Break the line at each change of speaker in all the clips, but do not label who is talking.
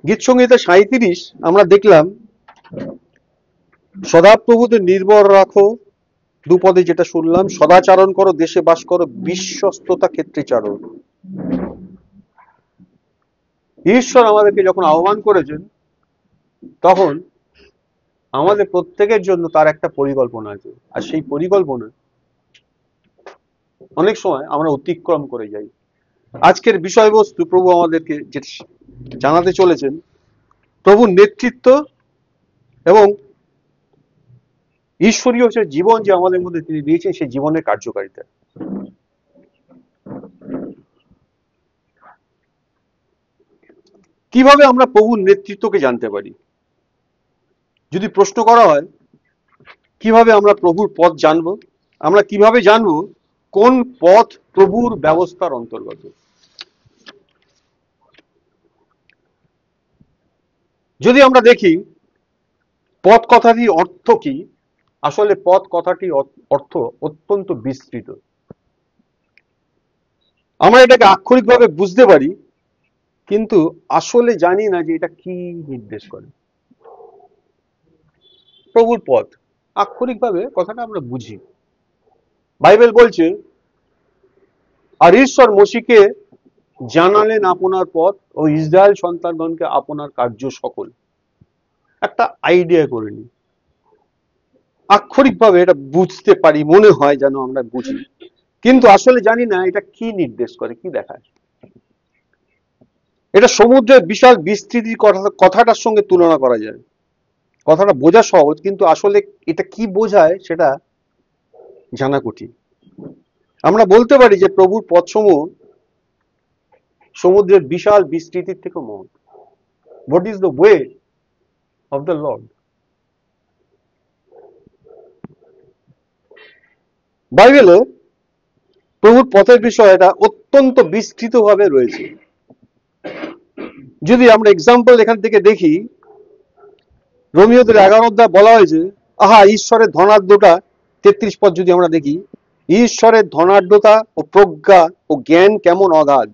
গীত সংহিতা 37 আমরা দেখলাম, সদাপ্রভুতে নির্ভর রাখো, দুপদে যেটা শুনলাম, সদাচারণ করো, দেশে বাস করো, বিশ্বস্ততা ক্ষেত্রে চারো। ঈশ্বর আমাদেরকে যখন আহ্বান করেছেন, তখন আমাদের প্রত্যেকের জন্য তার একটা পরিকল্পনা আছে, আর সেই পরিকল্পনা অনেক সময় আমরা অতিক্রম করে যাই। আজকের বিষয়বস্তু প্রভু আমাদেরকে যেটা জানাতে চলেছেন, প্রভুর নেতৃত্ব এবং ঈশ্বরীয় যে জীবন যে আমাদের মধ্যে তিনি দিয়েছেন, সেই জীবনের কার্যকারিতা। কিভাবে আমরা প্রভুর নেতৃত্বকে জানতে পারি? যদি প্রশ্ন করা হয় কিভাবে আমরা প্রভুর পথ জানবো, আমরা কিভাবে জানবো কোন পথ প্রভুর ব্যবস্থার অন্তর্গত? যদি আমরা দেখি পথ কথাটির অর্থ কি, আসলে পথ কথাটির অর্থ অত্যন্ত বিস্তৃত। আমরা এটাকে আক্ষরিকভাবে বুঝতে পারি, কিন্তু আসলে জানি না যে এটা কি নির্দেশ করে। প্রভুর পথ আক্ষরিকভাবে কথাটা আমরা বুঝি। বাইবেল বলছে, আর ঈশ্বর মসিকে জানালেন আপনার পথ ও ইসরায়েল সন্তানগণকে আপনার কার্য সকল। একটা আইডিয়া করে নি, আক্ষরিকভাবে এটা বুঝতে পারি, মনে হয় যেন আমরা বুঝি, কিন্তু আসলে জানি না এটা কি নির্দেশ করে, কি দেখায়। এটা সমুদ্রের বিশাল বিস্তৃতির কথাটার সঙ্গে তুলনা করা যায়। কথাটা বোঝা সহজ, কিন্তু আসলে এটা কি বোঝায় সেটা জানা কঠিন। আমরা বলতে পারি যে প্রভুর পথসমূহ সমুদ্রের বিশাল বিস্তৃতির থেকে মহৎ। What is the way of the Lord? বাইবেলে প্রভুর পথের বিষয়টা অত্যন্ত বিস্তৃতভাবে রয়েছে। যদি আমরা এক্সাম্পল এখান থেকে দেখি, রোমিওদের 11 অধ্যায় বলা হয়েছে, আহা ঈশ্বরের ধনাঢ্যতা, 33 পদ যদি আমরা দেখি, ঈশ্বরের ধনাঢ্যতা ও প্রজ্ঞা ও জ্ঞান কেমন অগাধ।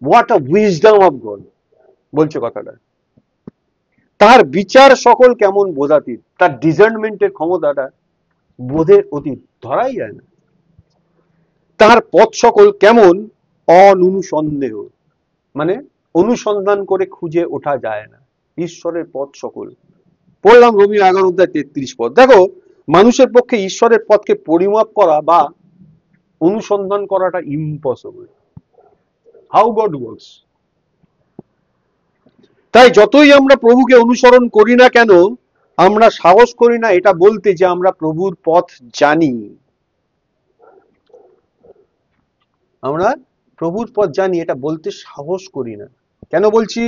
What a wisdom of god বলছে কথাটা। তার বিচার সকল কেমন বোধাতীত, তার ডিজার্নমেন্টের ক্ষমতাটা বোধের অতীত, ধরাই যায় না। তার পথ সকল কেমন অনুসন্দেহ, মানে অনুসন্ধান করে খুঁজে ওঠা যায় না ঈশ্বরের পথ সকল। পড়লাম রোমিও 11 অধ্যায় 33 পদ। দেখো, মানুষের পক্ষে ঈশ্বরের পথকে পরিমাপ করা বা অনুসন্ধান করাটা ইম্পসিবল। How god works. তাই যতই আমরা প্রভুকে অনুসরণ করি না কেন, আমরা সাহস করি না এটা বলতে যে আমরা প্রভুর পথ জানি। আমরা প্রভুর পথ জানি এটা বলতে সাহস করি না। কেন বলছি?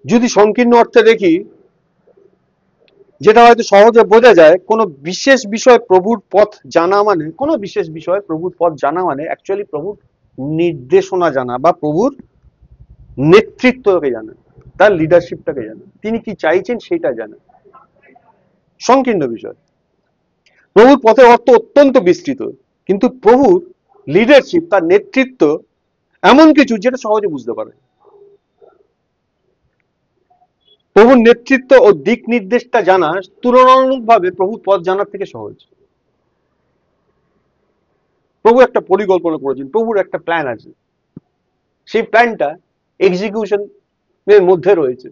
যদি সংকীর্ণ অর্থে দেখি, যেটা হয়তো সহজে বোঝা যায়, কোনো বিশেষ বিষয় প্রভুর পথ জানা মানে, কোনো বিশেষ বিষয় প্রভুর পথ জানা মানে অ্যাকচুয়ালি প্রভুর নির্দেশনা জানা বা প্রভুর নেতৃত্বকে জানা, তার লিডারশিপটাকে জানা, তিনি কি চাইছেন সেটা জানা। সংকীর্ণ বিষয়। প্রভুর পথের অর্থ অত্যন্ত বিস্তৃত, কিন্তু প্রভুর লিডারশিপ, তার নেতৃত্ব এমন কিছু যেটা সহজে বুঝতে পারে। প্রভুর নেতৃত্ব ও দিক নির্দেশটা জানা তুলনামূলকভাবে প্রভুর পথ জানার থেকে সহজ। প্রভু একটা পরিকল্পনা করেছেন, প্রভুর একটা প্ল্যান আছে, সেই প্ল্যানটা এক্সিকিউশনের মধ্যে রয়েছে।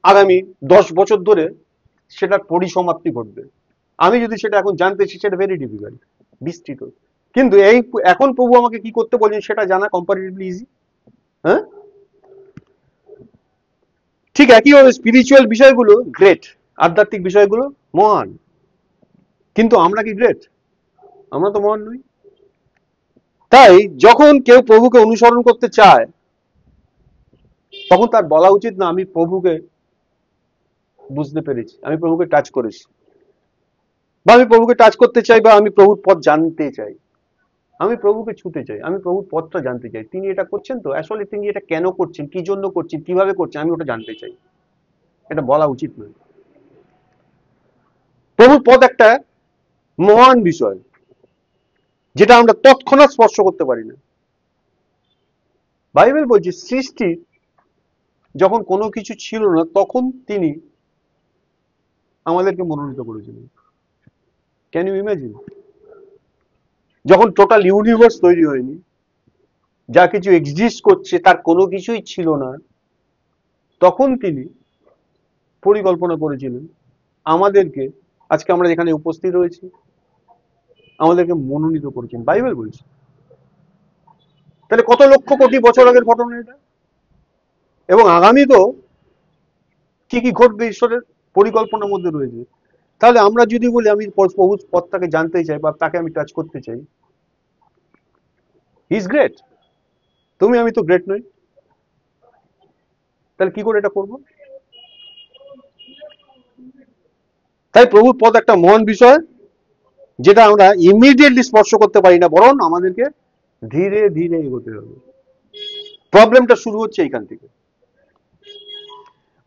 আগামী 10 বছর ধরে সেটার পরিসমাপ্তি ঘটবে। আমি যদি সেটা এখন জানতে চাই, সেটা ভেরি ডিফিকাল্ট, বিস্তৃত। কিন্তু এই এখন প্রভু আমাকে কি করতে বলছেন সেটা জানা কম্পারেটিভলি ইজি। হ্যাঁ, ঠিক একইভাবে স্পিরিচুয়াল বিষয়গুলো গ্রেট, আধ্যাত্মিক বিষয়গুলো মহান, কিন্তু আমরা কি গ্রেট? আমরা তো মহান নই। তাই যখন কেউ প্রভুকে অনুসরণ করতে চায়, তখন তার বলা উচিত না আমি প্রভুকে বুঝতে পেরেছি, আমি প্রভুকে টাচ করেছি, বা আমি প্রভুকে টাচ করতে চাই, বা আমি প্রভুর পথ জানতে চাই, আমি প্রভুকে ছুতে চাই, আমি প্রভুর পথটা জানতে চাই, তিনি এটা করছেন তো, আসলে তিনি এটা কেন করছেন, কি জন্য করছেন, কিভাবে করছেন, আমি ওটা জানতে চাই। এটা বলা উচিত নয়। প্রভুর পথ একটা মহান বিষয়, যেটা আমরা তৎক্ষণাৎ স্পর্শ করতে পারি না। বাইবেল বলছে সৃষ্টি যখন কোনো কিছু ছিল না তখন তিনি আমাদেরকে মনোনীত করেছিলেন। Can you imagine? যখন টোটাল ইউনিভার্স তৈরি হয়নি, যা কিছু এক্সিস্ট করছে তার কোনো কিছুই ছিল না, তখন তিনি পরিকল্পনা করেছিলেন আমাদেরকে, আজকে আমরা যেখানে উপস্থিত রয়েছি, আমাদেরকে মনোনীত করেছেন, বাইবেল বলছে। তাহলে কত লক্ষ কোটি বছর আগের ঘটনা এটা, এবং আগামী তো কি কি ঘটবে ঈশ্বরের পরিকল্পনার মধ্যে রয়েছে। তাহলে আমরা যদি বলি আমি প্রভুর পথটাকে জানতে চাই বা তাকে আমি টাচ করতে চাই, হি ইজ গ্রেট, তুমি আমি তো গ্রেট নই, তাহলে কি করে এটা করবো? তাই প্রভুর পথ একটা মহান বিষয়, যেটা আমরা ইমিডিয়েটলি স্পর্শ করতে পারি না, বরং আমাদেরকে ধীরে ধীরে এগোতে হবে। প্রবলেমটা শুরু হচ্ছে এইখান থেকে।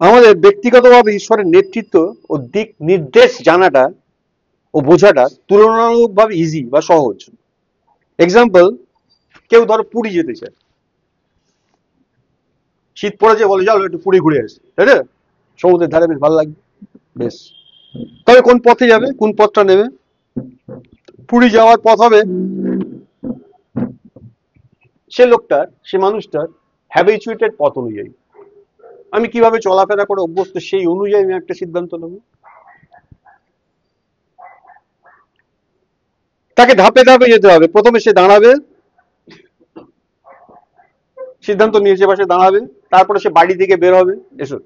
আমাদের ব্যক্তিগতভাবে ঈশ্বরের নেতৃত্ব ও দিক নির্দেশ জানাটা ও বোঝাটা তুলনামূলকভাবে ইজি বা সহজ। এক্সাম্পল, কেউ ধরো পুরী যেতে চায়, শীত পড়েছে, বলে যাও একটু পুরী ঘুরে আসি, তাই না? সমুদ্রের ধারে বেশ ভালো লাগবে, বেশ। তবে কোন পথে যাবে, কোন পথটা নেবে? পুরী যাওয়ার পথ হবে সে লোকটার, সে মানুষটার হ্যাবিচুয়েটেড পথ অনুযায়ী। আমি কিভাবে চলাফেরা করে অভ্যস্ত, সেই অনুযায়ী আমি একটা সিদ্ধান্ত নেব। তাকে ধাপে ধাপে যেতে হবে। প্রথমে সে দাঁড়াবে, সিদ্ধান্ত নিয়েছে পাশে দাঁড়াবে, তারপরে সে বাড়ি থেকে বের হবে, এসো,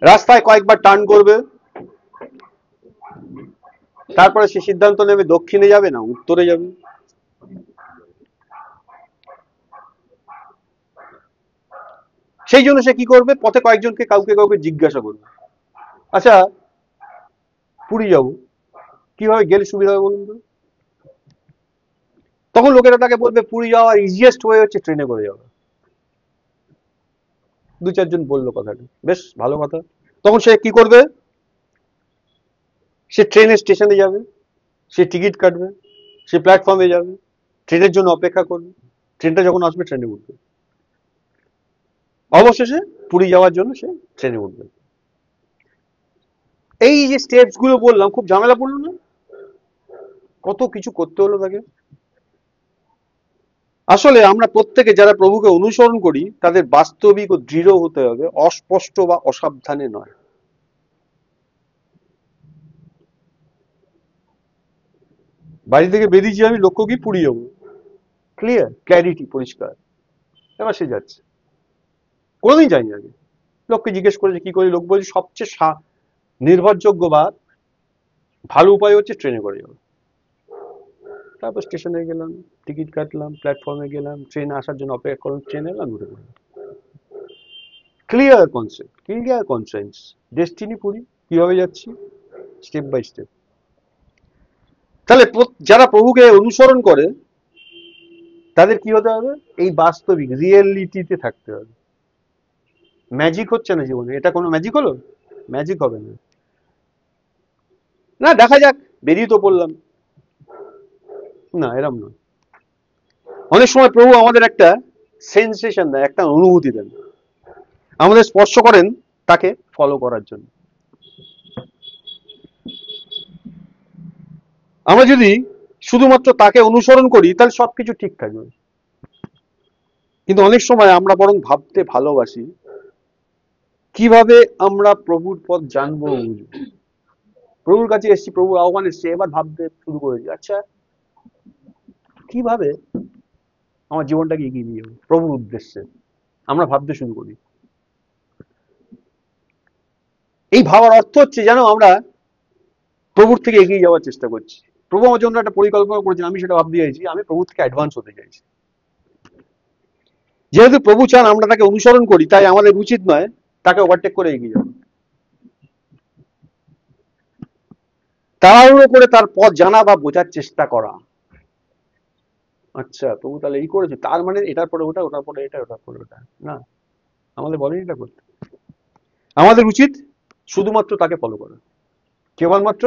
রাস্তায় কয়েকবার টার্ন করবে, তারপরে সে সিদ্ধান্ত নেবে দক্ষিণে যাবে না উত্তরে যাবে। সেই জন্য সে কি করবে, পথে কয়েকজনকে কাউকে কাউকে জিজ্ঞাসা করবে, আচ্ছা পুরী যাবো, কিভাবে গেলে সুবিধা হবে বলুন তো? তখন লোকেরা তাকে বলবে পুরী যাওয়ার ইজিয়েস্ট ওয়ে হচ্ছে ট্রেনে করে যাওয়া। দু চারজন বললো কথাটা, বেশ ভালো কথা। তখন সে কি করবে, সে ট্রেনের স্টেশনে যাবে, সে টিকিট কাটবে, সে প্ল্যাটফর্মে যাবে, ট্রেনের জন্য অপেক্ষা করবে, ট্রেনটা যখন আসবে ট্রেনে উঠবে, অবশেষে পুরী যাওয়ার জন্য সে ট্রেনে উঠবে। এই যে স্টেপস গুলো বললাম, খুব ঝামেলা পড়লো না? কত কিছু করতে হলো তাকে। আসলে আমরা প্রত্যেকে যারা প্রভুকে অনুসরণ করি, তাদের বাস্তবিক ও দৃঢ় হতে হবে, অস্পষ্ট বা অসাবধানে নয়। বাড়ি থেকে বেরিয়েছি আমি, লক্ষ্য কি পুরী যাবো, ক্লিয়ার, ক্ল্যারিটি, পরিষ্কার। এবার সে যাচ্ছে, কোনোদিন যায়নি আগে। লোককে জিজ্ঞেস করেছে কি করি, লোক বলছে সবচেয়ে নির্ভরযোগ্য বা ভালো উপায় হচ্ছে ট্রেনে করে যাওয়া। তারপর স্টেশনে গেলাম, টিকিট কাটলাম, প্ল্যাটফর্মে গেলাম, ট্রেন আসার জন্য অপেক্ষা করলাম, ট্রেন এলাম, ঘুরে গেলাম। Clear concept, clear conscience, destiny Puri, কিভাবে যাচ্ছি, স্টেপ বাই স্টেপ। তাহলে যারা প্রভুকে অনুসরণ করে তাদের কি হতে হবে, এই বাস্তবিক রিয়েলিটিতে থাকতে হবে। ম্যাজিক হচ্ছে না জীবনে, এটা কোনো ম্যাজিক হলো? ম্যাজিক হবে না। না দেখা যাক, বেরিয়ে তো পড়লাম, না এরম নয়। অনেক সময় প্রভু আমাদের একটা সেন্সেশন দেয়, একটা অনুভূতি দেন, আমাদের স্পর্শ করেন তাকে ফলো করার জন্য। আমরা যদি শুধুমাত্র তাকে অনুসরণ করি তাহলে সবকিছু ঠিক থাকবে। কিন্তু অনেক সময় আমরা বরং ভাবতে ভালোবাসি কিভাবে আমরা প্রভুর পথ জানবো, বুঝবো। প্রভুর কাছে এসেছি, প্রভুর আহ্বান এসছে, এবার ভাবতে শুরু করেছি, আচ্ছা কিভাবে আমার জীবনটাকে এগিয়ে নিয়ে যাবো প্রভুর উদ্দেশ্যে। আমরা ভাবতে শুরু করি। এই ভাবার অর্থ হচ্ছে যেন আমরা প্রভুর থেকে এগিয়ে যাওয়ার চেষ্টা করছি। প্রভু আমার জন্য একটা পরিকল্পনা করেছেন, আমি সেটা ভাবতে চাইছি, আমি প্রভুর থেকে অ্যাডভান্স হতে চাইছি। যেহেতু প্রভু চান আমরা তাকে অনুসরণ করি, তাই আমাদের উচিত নয় তাকে ওভারটেক করে এগিয়ে যাওয়া, তাড়াহুড়ো করে তার পথ জানা বা বোঝার চেষ্টা করা। আচ্ছা প্রভু তাহলে এই করেছে, তার মানে এটার পরে ওটা, ওটার পরে এটা, ওটার পরে ওটা, না, আমাদের বলেনি এটা করতে। আমাদের উচিত শুধুমাত্র তাকে ফলো করা, কেবলমাত্র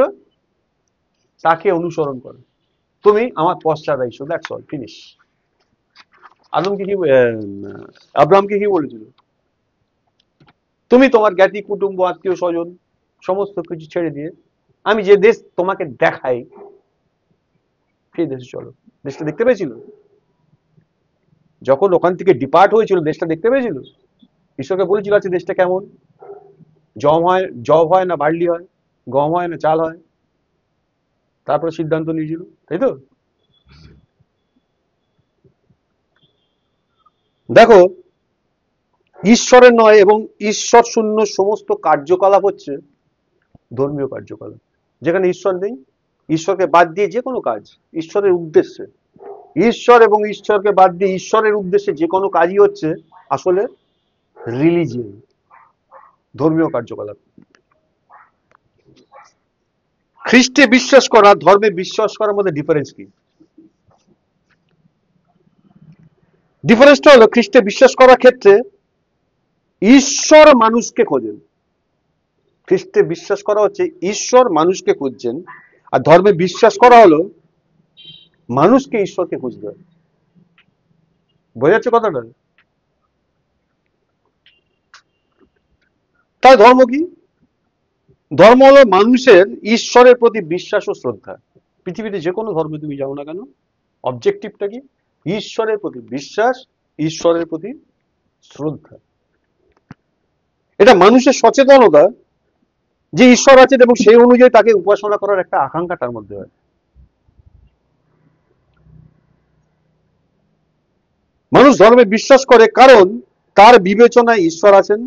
তাকে অনুসরণ করা। তুমি আমার পশ্চাৎ আইসো, দ্যাটস অল, ফিনিশ। আদমকে কি আব্রাহামকে কি বলেছিল? তুমি তোমার জ্ঞাতি কুটুম্ব আত্মীয় স্বজন সমস্ত কিছু ছেড়ে দিয়ে আমি যে দেশ তোমাকে দেখাই সেই দেশে চলো। দেশটা দেখতে পেয়েছিল? যখন ওখান থেকে ডিপার্ট হয়েছিল দেশটা দেখতে পেয়েছিল? ঈশ্বরকে বলেছিল আছে দেশটা কেমন? জব হয় না বার্লি হয়, গম হয় না চাল হয়? তারপরে সিদ্ধান্ত নিয়েছিল, তাই তো? দেখো, ঈশ্বরের নয় এবং ঈশ্বর শূন্য সমস্ত কার্যকলাপ হচ্ছে ধর্মীয় কার্যকলাপ। যেখানে ঈশ্বর নেই, ঈশ্বরকে বাদ দিয়ে যে কোনো কাজ ঈশ্বরের উদ্দেশ্যে, ঈশ্বর এবং ঈশ্বরকে বাদ দিয়ে ঈশ্বরের উদ্দেশ্যে যে কোনো কাজই হচ্ছে আসলে রিলিজিয়ন, ধর্মীয় কার্যকলাপ। খ্রিস্টে বিশ্বাস করা ধর্মে বিশ্বাস করার মধ্যে ডিফারেন্স কি? ডিফারেন্সটা হলো খ্রিস্টে বিশ্বাস করার ক্ষেত্রে ঈশ্বর মানুষকে খোঁজেন। খ্রিস্টে বিশ্বাস করা হচ্ছে ঈশ্বর মানুষকে খুঁজছেন, আর ধর্মে বিশ্বাস করা হলো মানুষকে ঈশ্বরকে খুঁজতে হয়। বোঝা যাচ্ছে কথাটা? তাই ধর্ম কি? ধর্ম হলো মানুষের ঈশ্বরের প্রতি বিশ্বাস ও শ্রদ্ধা। পৃথিবীতে যে কোনো ধর্মে তুমি যাও না কেন, অবজেক্টিভটা কি? ঈশ্বরের প্রতি বিশ্বাস, ঈশ্বরের প্রতি শ্রদ্ধা। এটা মানুষের সচেতনতা যে ঈশ্বর আছেন এবং সেই অনুযায়ী তাকে উপাসনা করার একটা আকাঙ্ক্ষা তার মধ্যে হয়। মানুষ ধর্মে বিশ্বাস করে কারণ তার বিবেচনায় ঈশ্বর আছেন,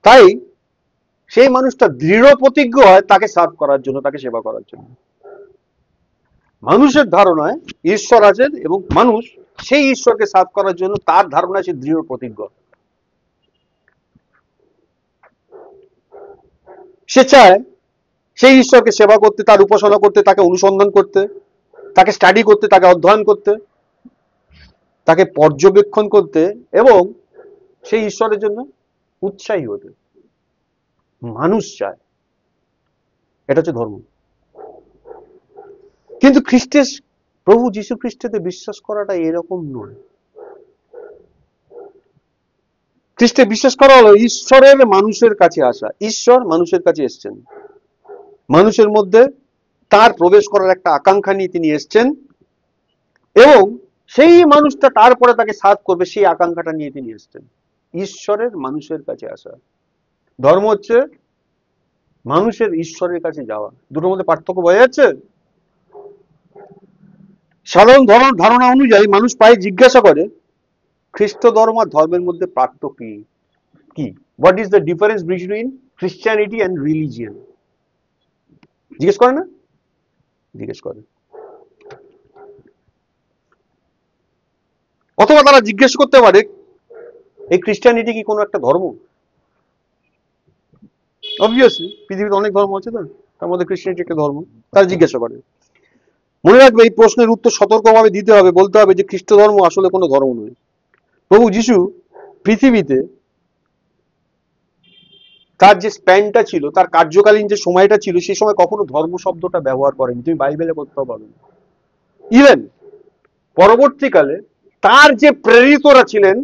তাই সেই মানুষটা দৃঢ় প্রতিজ্ঞ হয় তাকে সার্ভ করার জন্য, তাকে সেবা করার জন্য। মানুষের ধারণায় ঈশ্বর আছেন এবং মানুষ সেই ঈশ্বরকে সার্ভ করার জন্য তার ধারণায় সে দৃঢ় প্রতিজ্ঞ। সে চায় সেই ঈশ্বরকে সেবা করতে, তার উপাসনা করতে, তাকে অনুসন্ধান করতে, তাকে স্টাডি করতে, তাকে অধ্যয়ন করতে, তাকে পর্যবেক্ষণ করতে এবং সেই ঈশ্বরের জন্য উৎসাহী হতে মানুষ চায়। এটা হচ্ছে ধর্ম। কিন্তু খ্রিস্টের প্রভু যীশু খ্রিস্টেতে বিশ্বাস করাটা এরকম নয়। খ্রিস্টে বিশ্বাস করা হলো ঈশ্বরের মানুষের কাছে আসা। ঈশ্বর মানুষের কাছে এসছেন, মানুষের মধ্যে তার প্রবেশ করার একটা আকাঙ্ক্ষা নিয়ে তিনি এসছেন এবং সেই মানুষটা তারপরে তাকে সাধ করবে সেই আকাঙ্ক্ষাটা নিয়ে তিনি এসছেন। ঈশ্বরের মানুষের কাছে আসা। ধর্ম হচ্ছে মানুষের ঈশ্বরের কাছে যাওয়া। দুটোর মধ্যে পার্থক্য বোঝা যাচ্ছে? সাধারণ ধারণা অনুযায়ী মানুষ প্রায় জিজ্ঞাসা করে খ্রিস্ট ধর্ম আর ধর্মের মধ্যে পার্থক্য কি? What is the difference between Christianity and religion? জিজ্ঞেস করে না? জিজ্ঞেস করে। অথবা তারা জিজ্ঞেস করতে পারে এই খ্রিস্টানিটি কি কোনো একটা ধর্ম? অবভিয়াসলি পৃথিবীতে অনেক ধর্ম আছে, তো তার মধ্যে খ্রিস্টানিটি একটা ধর্ম। তারা জিজ্ঞাসা করে। মনে রাখবে এই প্রশ্নের উত্তর সতর্কভাবে দিতে হবে, বলতে হবে যে খ্রিস্ট ধর্ম আসলে কোনো ধর্ম নয়। প্রভু যিশু পৃথিবীতে তার যে স্প্যানটা ছিল, তার কার্যকালীন যে সময়টা ছিল, সেই সময় কখনো ধর্ম শব্দটা ব্যবহার করেনি। তুমি বাইবেলে কোথাও পাবে না। ইভেন পরবর্তীকালে তার যে প্রেরিতরা ছিলেন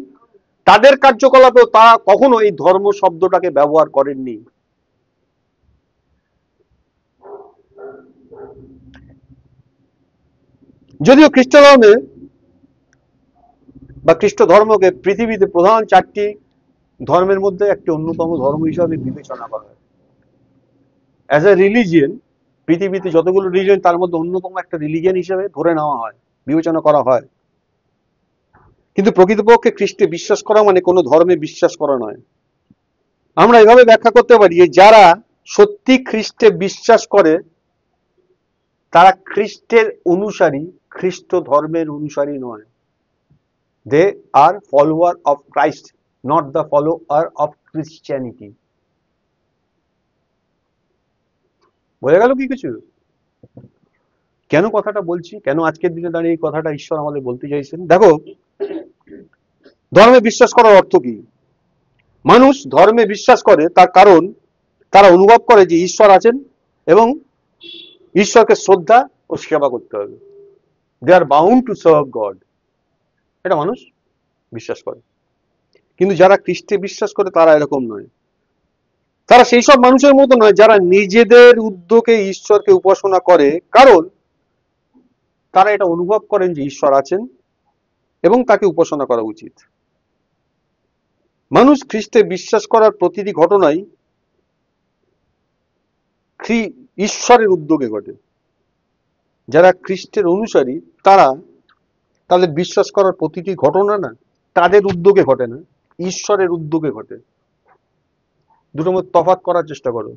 তাদের কার্যকলাপেও তারা কখনো এই ধর্ম শব্দটাকে ব্যবহার করেননি। যদিও খ্রিস্ট ধর্মে বা খ্রিস্ট ধর্মকে পৃথিবীতে প্রধান চারটি ধর্মের মধ্যে একটি অন্যতম ধর্ম হিসাবে বিবেচনা করা হয়। অ্যাজ এ রিলিজিয়ন, পৃথিবীতে যতগুলো রিলিজিয়ন তার মধ্যে অন্যতম একটা রিলিজিয়ন হিসেবে ধরে নেওয়া হয়, বিবেচনা করা হয়। কিন্তু প্রকৃতপক্ষে খ্রিস্টে বিশ্বাস করা মানে কোনো ধর্মে বিশ্বাস করা নয়। আমরা এভাবে ব্যাখ্যা করতে পারি যে যারা সত্যি খ্রিস্টে বিশ্বাস করে তারা খ্রিস্টের অনুসারী, খ্রিস্ট ধর্মের অনুসারী নয়। They are follower of Christ, not the follower of Christianity. বোঝা গেল কি কিছু? কেন কথাটা বলছি, কেন আজকের দিনে দাঁড়িয়ে এই কথাটা ঈশ্বর আমাদের বলতে চাইছেন? দেখো, ধর্মে বিশ্বাস করার অর্থ কি? মানুষ ধর্মে বিশ্বাস করে তার কারণ তারা অনুভব করে যে ঈশ্বর আছেন এবং ঈশ্বরকে শ্রদ্ধা ও সেবা করতে হবে। They are bound to serve God. এটা মানুষ বিশ্বাস করে। কিন্তু যারা খ্রিস্টে বিশ্বাস করে তারা এরকম নয়। তারা সেই সব মানুষের মতো নয় যারা নিজেদের উদ্যোগে ঈশ্বরকে উপাসনা করে, কারণ তারা এটা অনুভব করেন যে ঈশ্বর আছেন এবং তাকে উপাসনা করা উচিত। মানুষ খ্রিস্টে বিশ্বাস করার প্রতিটি ঘটনাই ঈশ্বরের উদ্যোগে ঘটে। যারা খ্রিস্টের অনুসারী তারা তাদের বিশ্বাস করার প্রতিটি ঘটনা না তাদের উদ্যোগে ঘটে না, ঈশ্বরের উদ্যোগে ঘটে। দুটোর মধ্যে তফাৎ করার চেষ্টা করো।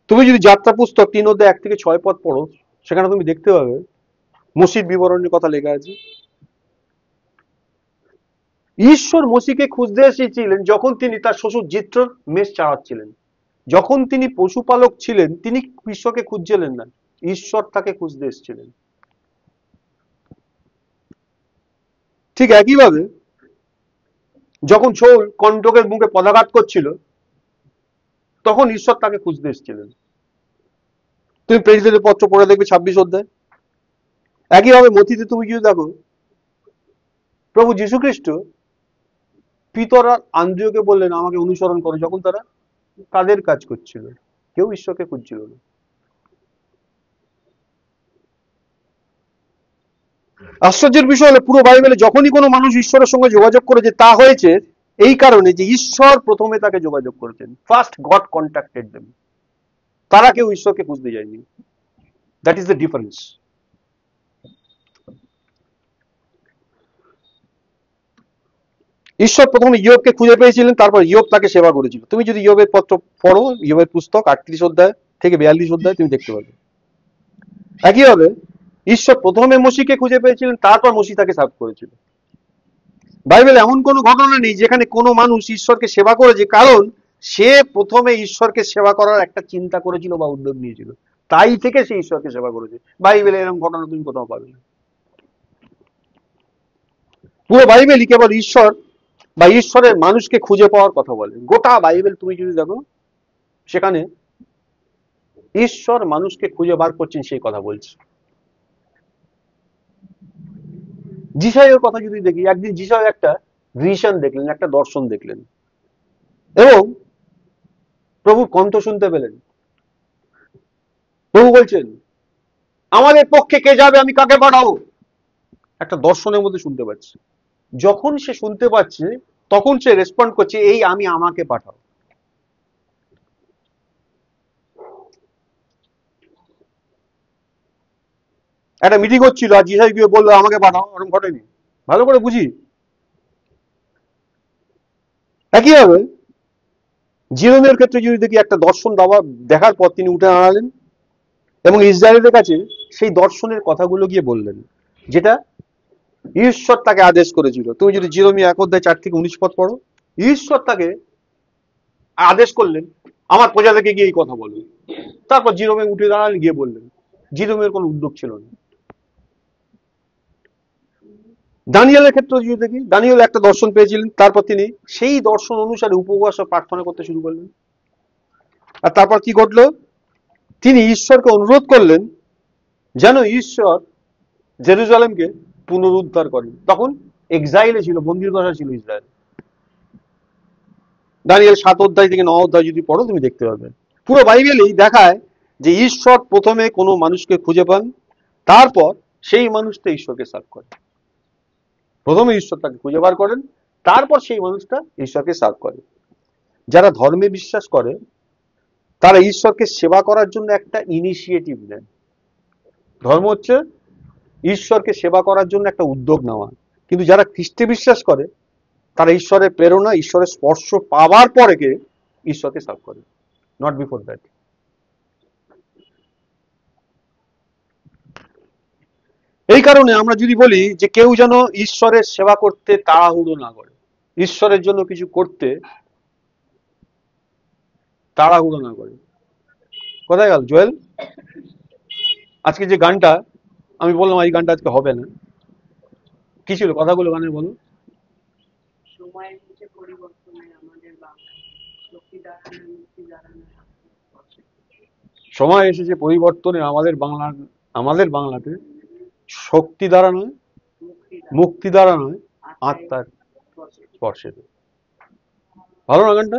তুমি যদি যাত্রা পুস্তক 3:1-6 পড়ো, সেখানে তুমি দেখতে পাবে মসির বিবরণের কথা লেখা আছে। ঈশ্বর মসিকে খুঁজতে এসেছিলেন যখন তিনি তার শ্বশুর জিত্রর মেষ চালাচ্ছিলেন। যখন তিনি পশুপালক ছিলেন তিনি ঈশ্বরকে খুঁজছিলেন না, ঈশ্বর তাকে খুঁজতে এসেছিলেন। ঠিক একইভাবে যখন শৌল কণ্টকের মুখে পদাঘাত করছিল তখন ঈশ্বর তাকে খুঁজতে এসেছিলেন। তুমি প্রেরিতদের পত্র পড়ে দেখবে 26 অধ্যায়। একইভাবে মথিতে তুমি যদি দেখো, প্রভু যীশু খ্রিস্ট পিতর আর আন্দ্রিয়কে বললেন আমাকে অনুসরণ করো, যখন তারা তাদের কাজ করছিল, কেউ ঈশ্বরকে খুঁজছিল না। আশ্চর্যের বিষয় হলো পুরো বাইবেলে যখনই কোনো মানুষ ঈশ্বরের সঙ্গে যোগাযোগ করেছে তা হয়েছে এই কারণে যে ঈশ্বর প্রথমে তাকে যোগাযোগ করেছেন। First god contacted them. তারা কেউ ঈশ্বরকে খুঁজতে যায়নি। That is the difference. ঈশ্বর প্রথমে ইয়োবকে খুঁজে পেয়েছিলেন, তারপর ইয়োব তাকে সেবা করেছিল। তুমি যদি ইয়োবের পত্র পড়ো, ইয়োবের পুস্তক 38 অধ্যায় থেকে 42 অধ্যায় তুমি দেখতে পাবে। একইভাবে ঈশ্বর প্রথমে মসিকে খুঁজে পেয়েছিলেন, তারপর মসি তাকে সার্ভ করেছিল। বাইবেলে এমন কোনো ঘটনা নেই যেখানে কোনো মানুষ ঈশ্বরকে সেবা করেছে কারণ সে প্রথমে ঈশ্বরকে সেবা করার একটা চিন্তা করেছিল বা উদ্যোগ নিয়েছিল, তাই থেকে সে ঈশ্বরকে সেবা করেছে। বাইবেলে এরকম ঘটনা তুমি কোথাও পাবে না। পুরো বাইবেলই কেবল ঈশ্বর বা ঈশ্বরের মানুষকে খুঁজে পাওয়ার কথা বলে। গোটা বাইবেল তুমি যদি দেখো, সেখানে ঈশ্বর মানুষকে খুঁজে বার করছেন সেই কথা বলছে। যিশাইয়ের কথা যদি দেখি, একদিন যিশাই একটা ভিশন দেখলেন, একটা দর্শন দেখলেন এবং প্রভুর কণ্ঠ শুনতে পেলেন। প্রভু বলছেন আমাদের পক্ষে কে যাবে, আমি কাকে পাঠাবো। একটা দর্শনের মধ্যে শুনতে পাচ্ছি। যখন সে শুনতে পাচ্ছে তখন সে রেসপন্ড করছে এই আমি, আমাকে পাঠাও। একটা মিটিং হচ্ছিল আর যিশাই গিয়ে বললো আমাকে পাঠাও, ওরকম ঘটেনি। ভালো করে বুঝি। একইভাবে জিরোমের ক্ষেত্রে যদি দেখি, একটা দর্শন দেখার পর তিনি উঠে দাঁড়ালেন এবং ইসরায়েলের কাছে সেই দর্শনের কথাগুলো গিয়ে বললেন, যেটা ঈশ্বর তাকে আদেশ করেছিল। তুমি যদি জিরোমি 1:4-19 পড়ো, ঈশ্বর তাকে আদেশ করলেন আমার প্রজাদেরকে গিয়ে এই কথা বলবে। তারপর জিরোমে উঠে দাঁড়ালেন, গিয়ে বললেন। জিরোমের কোনো উদ্যোগ ছিল না। দানিয়েলের ক্ষেত্রে যদি দেখি, দানিয়েল একটা দর্শন পেয়েছিলেন, তারপর তিনি সেই দর্শন অনুসারে উপবাস ও প্রার্থনা করতে শুরু করলেন। আর তারপর কি ঘটলো, তিনি ঈশ্বরকে অনুরোধ করলেন যেন ঈশ্বর জেরুজালেমকে পুনরুদ্ধার করেন। তখন এক্সাইলে ছিল, বন্দির দশা ছিল ইসরায়েল। দানিয়েল 7-9 যদি পড়ো তুমি দেখতে পাবে। পুরো বাইবেলেই দেখায় যে ঈশ্বর প্রথমে কোনো মানুষকে খুঁজে পান, তারপর সেই মানুষটা ঈশ্বরকে সার্ভ করে। প্রথমে ঈশ্বর তাকে খুঁজে বার করেন, তারপর সেই মানুষটা ঈশ্বরকে সার্ভ করে। যারা ধর্মে বিশ্বাস করে তারা ঈশ্বরকে সেবা করার জন্য একটা ইনিশিয়েটিভ নেন। ধর্ম হচ্ছে ঈশ্বরকে সেবা করার জন্য একটা উদ্যোগ নেওয়া। কিন্তু যারা খ্রিস্টে বিশ্বাস করে তারা ঈশ্বরের প্রেরণা, ঈশ্বরের স্পর্শ পাওয়ার পরে কে ঈশ্বরকে সার্ভ করে, নট বিফোর দ্যাট। এই কারণে আমরা যদি বলি যে কেউ যেন ঈশ্বরের সেবা করতে তাড়াহুড়ো না করে, ঈশ্বরের জন্য কিছু করতে তাড়াহুড়ো না করে। কোথায় গেল জোয়েল? আজকে যে গানটা আমি বললাম এই গানটা আজকে হবে না, কি ছিল কথাগুলো গানে বলো।
সময় এসেছে পরিবর্তনের আমাদের বাংলায়, লক্ষ্মী দাঁড়ানো মুক্তি দাঁড়ানো।
সময় এসেছে পরিবর্তনে আমাদের বাংলাতে, শক্তি দ্বারা নয়, মুক্তি দ্বারা নয়, আত্মার স্পর্শে। ভালো না গানটা?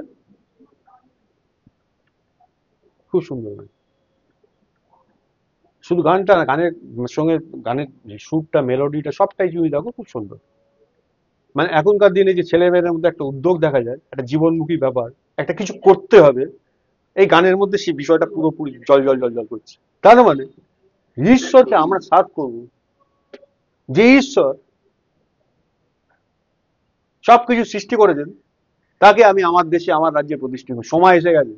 খুব সুন্দর গান। শুধু গানটা না, গানের সঙ্গে গানের সুরটা, মেলোডিটা সবটাই তুমি দেখো, খুব সুন্দর। মানে এখনকার দিনে যে ছেলে মেয়েদের মধ্যে একটা উদ্যোগ দেখা যায়, একটা জীবনমুখী ব্যাপার, একটা কিছু করতে হবে, এই গানের মধ্যে সেই বিষয়টা পুরোপুরি জল জল জল জল করছে। তার মানে ঈশ্বরকে আমরা সার্ভ করব, যে ঈশ্বর সবকিছু সৃষ্টি করেছেন, তাকে আমি আমার দেশে, আমার রাজ্যে প্রতিষ্ঠিত। সময় এসে গেছে,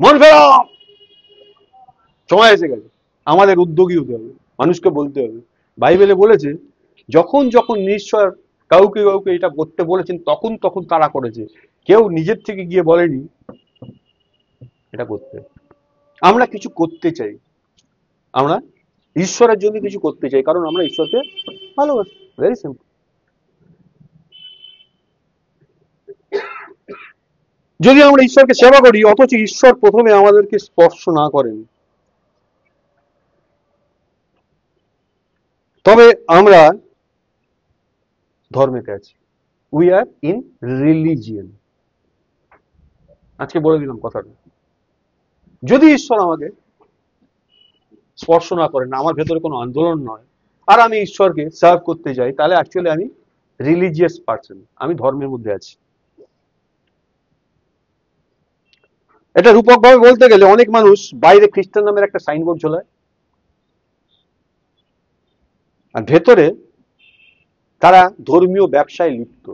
মন ফেরাও, সময় এসে গেছে। আমাদের উদ্যোগী হতে হবে, মানুষকে বলতে হবে। বাইবেলে বলেছে, যখন যখন ঈশ্বর কাউকে কাউকে এটা করতে বলেছেন, তখন তখন তারা করেছে। কেউ নিজের থেকে গিয়ে বলেনি এটা করতে। আমরা কিছু করতে চাই, আমরা ঈশ্বরের জন্য কিছু করতে চাই, কারণ আমরা ঈশ্বরকে ভালোবাসি। Very simple. যদি আমরা ঈশ্বরকে সেবা করি, অথচ ঈশ্বর প্রথমে আমাদেরকে স্পর্শ না করেন, তবে আমরা ধর্মেতে আছি। We are in religion. আজকে বলে দিলাম কথাটা। যদি ঈশ্বর আমাকে স্পর্শ না করেন, আমার ভেতরে কোনো আন্দোলন নয়, আর আমি ঈশ্বরকে সার্ভ করতে যাই, তাহলে অ্যাকচুয়ালি আমি রিলিজিয়াস পার্সন, আমি ধর্মের মধ্যে আছি। এটা রূপকভাবে বলতে গেলে, অনেক মানুষ বাইরে খ্রিস্টান নামের একটা সাইনবোর্ড ঝোলায়, আর ভেতরে তারা ধর্মীয় ব্যবসায় লিপ্ত।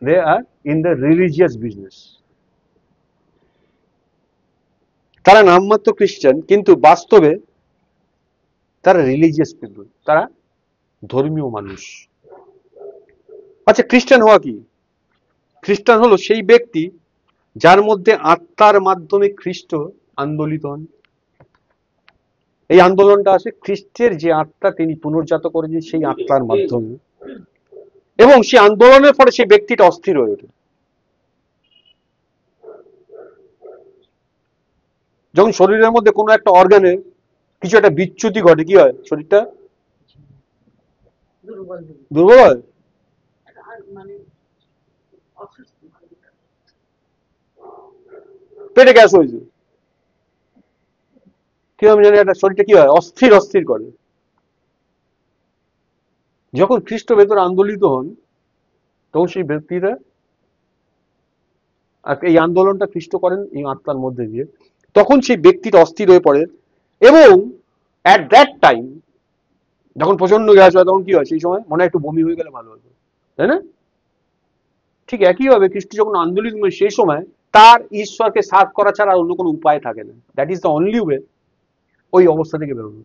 দে আর ইন দ্য রিলিজিয়াস বিজনেস। তারা নামমাত্র খ্রিস্টান, কিন্তু বাস্তবে তারা রিলিজিয়াস পিপল, তারা ধর্মীয় মানুষ। আচ্ছা, খ্রিস্টান হওয়া কি? খ্রিস্টান হলো সেই ব্যক্তি যার মধ্যে আত্মার মাধ্যমে খ্রিস্ট আন্দোলিত হন। এই আন্দোলনটা আসে খ্রিস্টের যে আত্মা তিনি পুনর্জাত করেছেন, সেই আত্মার মাধ্যমে, এবং সেই আন্দোলনের ফলে সেই ব্যক্তিটা অস্থির হয়ে ওঠে। যখন শরীরের মধ্যে কোনো একটা অর্গানে কিছু একটা বিচ্যুতি ঘটে, কি হয়? শরীরটা দুর্বল হয়, পেটে গ্যাস হয়েছে, কি আমি জানি, একটা শরীরটা কি হয়? অস্থির অস্থির করে। যখন খ্রিস্ট ভেতরে আন্দোলিত হন, তখন সেই ব্যক্তিরা, আর এই আন্দোলনটা খ্রিস্ট করেন এই আত্মার মধ্যে দিয়ে, তখন সেই ব্যক্তিটা অস্থির হয়ে পড়ে। এবং অ্যাট দ্যাট টাইম, যখন প্রচন্ড গ্যাস হয়, তখন কি হয়? সেই সময় মনে হয় একটু বমি হয়ে গেলে ভালো হতো, তাই না? ঠিক একই ভাবে খ্রিস্ট যখন আন্দোলিত হয়, সেই সময় তার ঈশ্বরকে সার্ভ করা ছাড়া অন্য কোনো উপায় থাকে না। That is the only way ওই অবস্থা থেকে বেরোনো।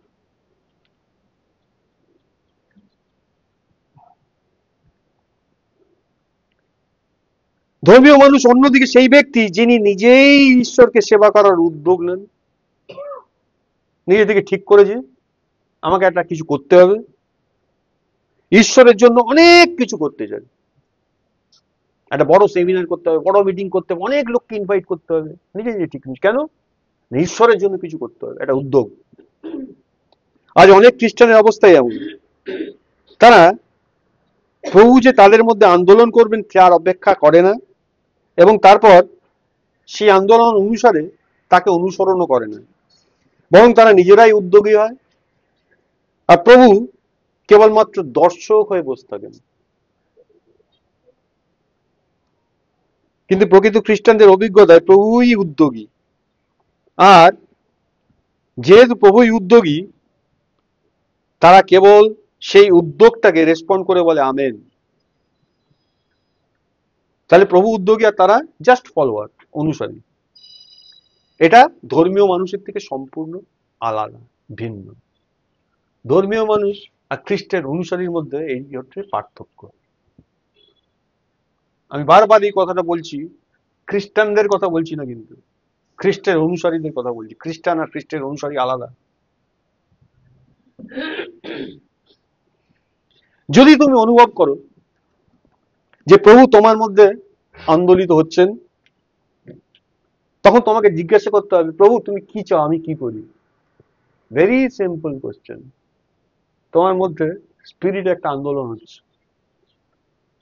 ধর্মীয় মানুষ অন্যদিকে সেই ব্যক্তি যিনি নিজেই ঈশ্বরকে সেবা করার উদ্যোগ নেন, নিজে থেকে ঠিক করেছে আমাকে একটা কিছু করতে হবে, ঈশ্বরের জন্য অনেক কিছু করতে চান। একটা বড় সেমিনার করতে হবে, বড় মিটিং করতে হবে, অনেক লোককে ইনভাইট করতে হবে, নিজে নিজে ঠিক নেই কেন? ঈশ্বরের জন্য কিছু করতে হবে, একটা উদ্যোগ। আজ অনেক খ্রিস্টানের অবস্থাই এমন, তারা প্রভু যে তাদের মধ্যে আন্দোলন করবেন তার অপেক্ষা করে না, এবং তারপর সেই আন্দোলন অনুসারে তাকে অনুসরণও করে না, বরং তারা নিজেরাই উদ্যোগী হয়, আর প্রভু কেবলমাত্র দর্শক হয়ে বসে থাকেন। কিন্তু প্রকৃত খ্রিস্টানদের অভিজ্ঞতায় প্রভুই উদ্যোগী, আর যেহেতু প্রভুই উদ্যোগী, তারা কেবল সেই উদ্যোগটাকে রেসপন্ড করে বলে আমেন। তাহলে প্রভু উদ্যোগী আর তারা জাস্ট ফলোয়ার, অনুসারী। এটা ধর্মীয় মানুষের থেকে সম্পূর্ণ আলাদা, ভিন্ন। ধর্মীয় মানুষ আর খ্রিস্টের অনুসারীর মধ্যে এই হচ্ছে পার্থক্য। আমি বারবার এই কথাটা বলছি, খ্রিস্টানদের কথা বলছি না, কিন্তু খ্রিস্টের অনুসারীদের কথা বলছি। খ্রিস্টান আর খ্রিস্টের অনুসারী আলাদা। যদি তুমি অনুভব করো যে প্রভু তোমার মধ্যে আন্দোলিত হচ্ছেন, তখন তোমাকে জিজ্ঞাসা করতে হবে, প্রভু তুমি কি চাও আমি কি করি? Very simple question. তোমার মধ্যে স্পিরিট একটা আন্দোলন হচ্ছে,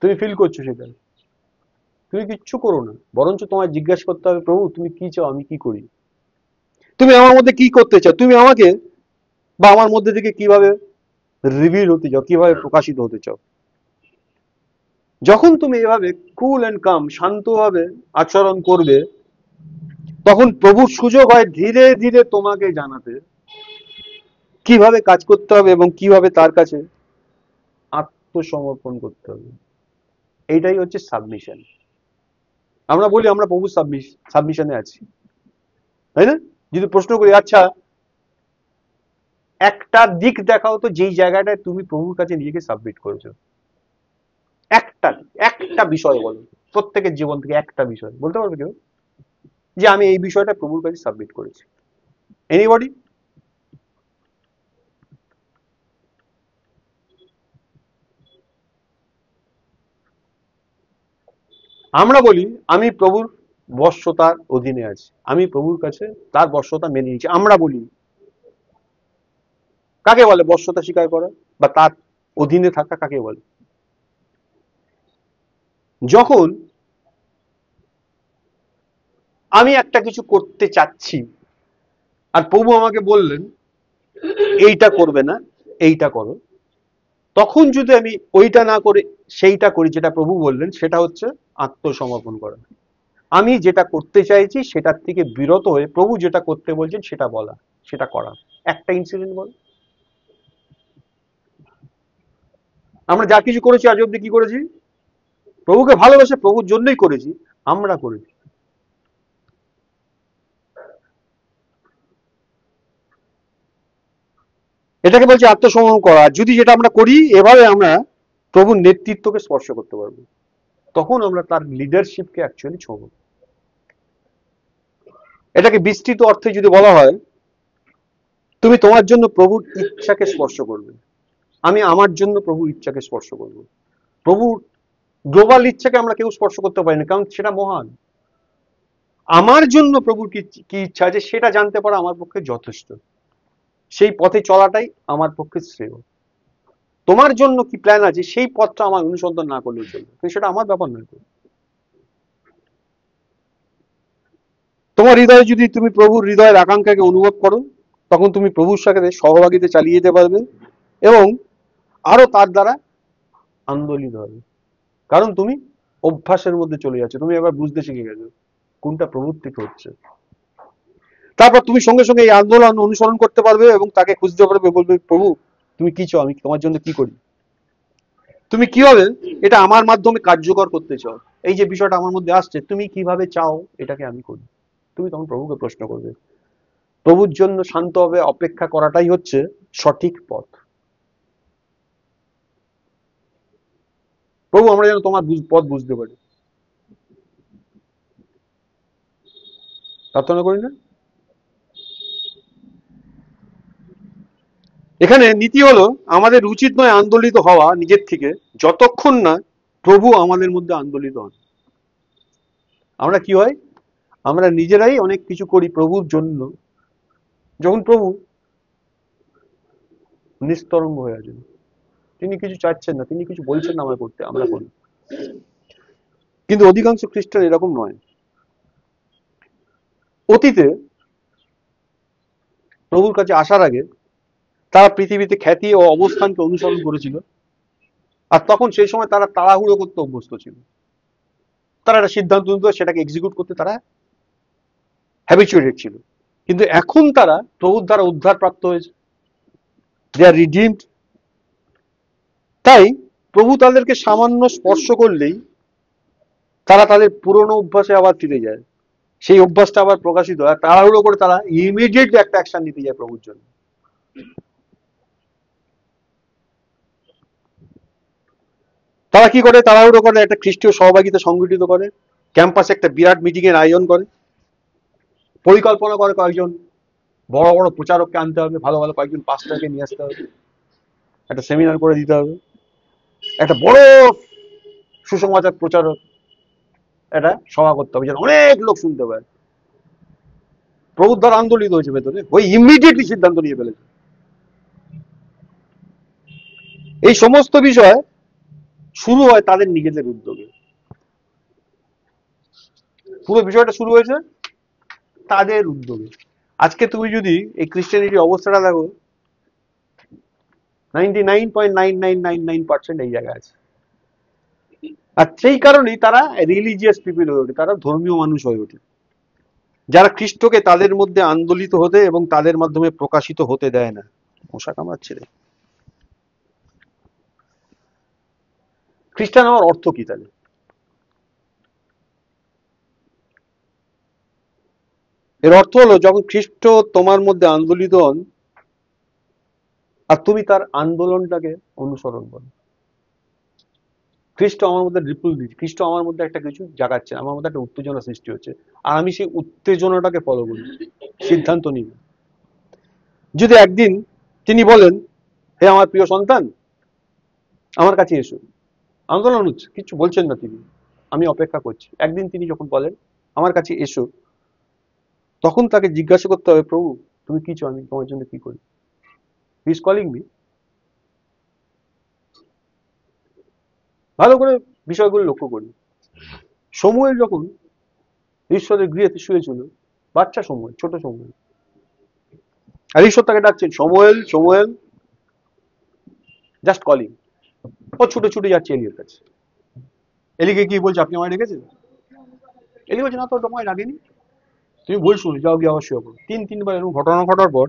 তুমি ফিল করছো সেটা, তুমি কিচ্ছু করো না, বরঞ্চ তোমায় জিজ্ঞাসা করতে হবে, প্রভু তুমি কি চাও আমি কি করি, তুমি আমার মধ্যে কি করতে চাও, তুমি আমাকে বা আমার মধ্যে থেকে কিভাবে রিভিল হতে চাও, কিভাবে প্রকাশিত হতে চাও। যখন তুমি এভাবে কুল অ্যান্ড কাম শান্তভাবে আচরণ করবে, তখন প্রভুর সুযোগ হয় ধীরে ধীরে তোমাকে জানাতে কিভাবে কাজ করতে হবে এবং কিভাবে তার কাছে আত্মসমর্পণ করতে হবে। এইটাই হচ্ছে সাবমিশন। আমরা বলি আমরা প্রভুর সাবমিশনে আছি, তাই না? যদি প্রশ্ন করি, আচ্ছা একটা দিক দেখাও তো যেই জায়গাটায় তুমি প্রভুর কাছে নিজেকে সাবমিট করেছো, একটা একটা বিষয় বলো, প্রত্যেকের জীবন থেকে একটা বিষয় বলতে পারবে কেউ যে আমি এই বিষয়টা প্রভুর কাছে সাবমিট করেছি? এনিবডি? আমরা বলি আমি প্রভুর বশ্যতার অধীনে আছি, আমি প্রভুর কাছে তার বশ্যতা মেনে নিয়েছি। আমরা বলি, কাকে বলে বশ্যতা স্বীকার করা বা তার অধীনে থাকা কাকে বলে? যখন আমি একটা কিছু করতে চাচ্ছি আর প্রভু আমাকে বললেন এইটা করবে না, এইটা করো, তখন যদি আমি ওইটা না করে সেইটা করি যেটা প্রভু বললেন, সেটা হচ্ছে আত্মসমর্পণ করা। আমি যেটা করতে চাইছি সেটার থেকে বিরত হয়ে প্রভু যেটা করতে বলছেন সেটা বলা, সেটা করা। একটা ইনসিডেন্ট বল, আমরা যা কিছু করেছি আজ অব্দি কি করেছি? প্রভুকে ভালোবেসে প্রভুর জন্যই করেছি, আমরা করেছি। এটাকে বলছে আত্মসমর্পণ করা। যদি যেটা আমরা করি এভাবে আমরা প্রভুর নেতৃত্বকে স্পর্শ করতে পারবো, তখন আমরা তার লিডারশিপকে অ্যাকচুয়ালি ছোঁব। এটাকে বিস্তৃত অর্থে যদি বলা হয়, তুমি তোমার জন্য প্রভুর ইচ্ছাকে স্পর্শ করবে, আমি আমার জন্য প্রভুর ইচ্ছাকে স্পর্শ করব। প্রভুর গ্লোবাল ইচ্ছাকে আমরা কেউ স্পর্শ করতে পারি না, কারণ সেটা মহান। আমার জন্য প্রভুর কি কি ইচ্ছা আছে সেটা জানতে পারা আমার পক্ষে যথেষ্ট, সেই পথে চলাটাই আমার পক্ষে শ্রেয়। তোমার জন্য কি প্ল্যান আছে সেই পথটা আমার অনুসন্ধান না করলেও চলবে, কিন্তু সেটা আমার ব্যাপার নয়। তোমার হৃদয়ে যদি তুমি প্রভুর হৃদয়ের আকাঙ্ক্ষাকে অনুভব করো, তখন তুমি প্রভুর সাথে সহভাগিতা চালিয়ে যেতে পারবে এবং আরো তার দ্বারা আন্দোলিত হবে, কারণ তুমি অভ্যাসের মধ্যে চলে যাচ্ছে, তুমি এবার বুঝতে শিখে গেছো কোনটা প্রভুর থেকে হচ্ছে। তারপর তুমি সঙ্গে সঙ্গে এই আন্দোলন অনুসরণ করতে পারবে এবং তাকে খুঁজতে পারবে, বলবে প্রভু তুমি কি চাও, আমি তোমার জন্য কি করি, তুমি কিভাবে এটা আমার মাধ্যমে কার্যকর করতে চাও, এই যে বিষয়টা আমার মধ্যে আসছে তুমি কিভাবে চাও এটাকে আমি করি। তুমি তখন প্রভুকে প্রশ্ন করবে। প্রভুর জন্য শান্তভাবে অপেক্ষা করাটাই হচ্ছে সঠিক পথ। প্রভু আমরা যেন তোমার পথ বুঝতে পারি, প্রার্থনা করি না? এখানে নীতি হলো আমাদের উচিত নয় আন্দোলিত হওয়া নিজের থেকে, যতক্ষণ না প্রভু আমাদের মধ্যে আন্দোলিত হন। আমরা কি হয়, আমরা নিজেরাই অনেক কিছু করি প্রভুর জন্য, যখন প্রভু নিস্তরঙ্গ হয়ে আছেন, তিনি কিছু চাচ্ছেন না, তিনি কিছু বলছেন না আমরা করতে, আমরা করি। কিন্তু অধিকাংশ খ্রিস্টান এরকম নয়। অতীতে প্রভুর কাছে আসার আগে তারা পৃথিবীতে খ্যাতি ও অবস্থানকে অনুসরণ করেছিল, আর তখন সেই সময় তারা তাড়াহুড়ো করতে অভ্যস্ত ছিল। তারা একটা সিদ্ধান্ত নিত, সেটাকে এক্সিকিউট করতে তারা হ্যাবিচুয়েটেড ছিল। কিন্তু এখন তারা প্রভুর দ্বারা উদ্ধার প্রাপ্ত হয়েছে, দে আর রিডিমড। তাই প্রভু তাদেরকে সামান্য স্পর্শ করলেই তারা তাদের পুরনো অভ্যাসে আবার ফিরে যায়, সেই অভ্যাসটা আবার প্রকাশিত হয়, তাড়াহুড়ো করে তারা ইমিডিয়েটলি একটা অ্যাকশন নিতে যায় প্রভুর জন্য। তারা কি করে, তাড়াহুড়ো করে একটা খ্রিস্টীয় সহভাগিতা সংগঠিত করে, ক্যাম্পাসে একটা বিরাট মিটিং এর আয়োজন করে, পরিকল্পনা করে কয়েকজন বড় বড় প্রচারককে আনতে হবে, ভালো ভালো কয়েকজন পাস্টারকে নিয়ে আসতে হবে, একটা সেমিনার করে দিতে হবে, একটা বড় সুসমাচার প্রচারক একটা সভা করতে হবে যেন অনেক লোক শুনতে পায়। প্রভুর দ্বারা আন্দোলিত হয়েছে ভেতরে, ওই ইমিডিয়েটলি সিদ্ধান্ত নিয়ে ফেলেছে। এই সমস্ত বিষয় শুরু হয় তাদের নিজেদের উদ্যোগে। পুরো বিষয়টা শুরু হয়েছে তাদের উদ্যোগে। আজকে তুমি যদি এই ক্রিশ্চিয়ানিটির অবস্থাটা দেখো, 99.9999% এই জায়গায় আছে। আর সেই কারণেই তারা রিলিজিয়াস পিপল হয়ে ওঠে, তারা ধর্মীয় মানুষ হয়ে ওঠে, যারা খ্রিস্টকে তাদের মধ্যে আন্দোলিত হতে এবং তাদের মাধ্যমে প্রকাশিত হতে দেয় না। মশা কামড়াচ্ছে রে। খ্রিস্টান হওয়ার অর্থ কি তাহলে? এর অর্থ হলো যখন খ্রিস্ট তোমার মধ্যে আন্দোলিত হন আর তুমি তার আন্দোলনটাকে অনুসরণ করো। খ্রিস্ট আমার মধ্যে রিপুল দিচ্ছে, খ্রিস্ট আমার মধ্যে একটা কিছু জাগাচ্ছে, আমার মধ্যে একটা উত্তেজনা সৃষ্টি হচ্ছে, আর আমি সেই উত্তেজনাটাকে ফলো করি, সিদ্ধান্ত নিই। যদি একদিন তিনি বলেন, হে আমার প্রিয় সন্তান, আমার কাছে এসো, আন্দোলন হচ্ছে, কিছু বলছেন না তিনি, আমি অপেক্ষা করছি। একদিন তিনি যখন বলেন আমার কাছে এসো, তখন তাকে জিজ্ঞাসা করতে হবে, প্রভু তুমি কি চাও, আমি তোমার জন্য কি করি? He is calling me. ভালো করে বিষয়গুলো লক্ষ্য করি। সমুয়েল যখন ঈশ্বরের গৃহেতে শুয়েছিল, বাচ্চা সমুয়েল, ছোট সমুয়েল, আর ঈশ্বর তাকে ডাকছেন, সমুয়েল সমুয়েল, জাস্ট কলিং। ও ছুটে ছুটে যাচ্ছে এলির কাছে। এলিকে কি বলছে, আপনি আমায় ডেকেছেন? এলি বলছে, না, তো তোমায় লাগেনি, তুমি বল শুনে যাও, গিয়ে অবশ্যই করো। তিনবার এরকম ঘটনা ঘটার পর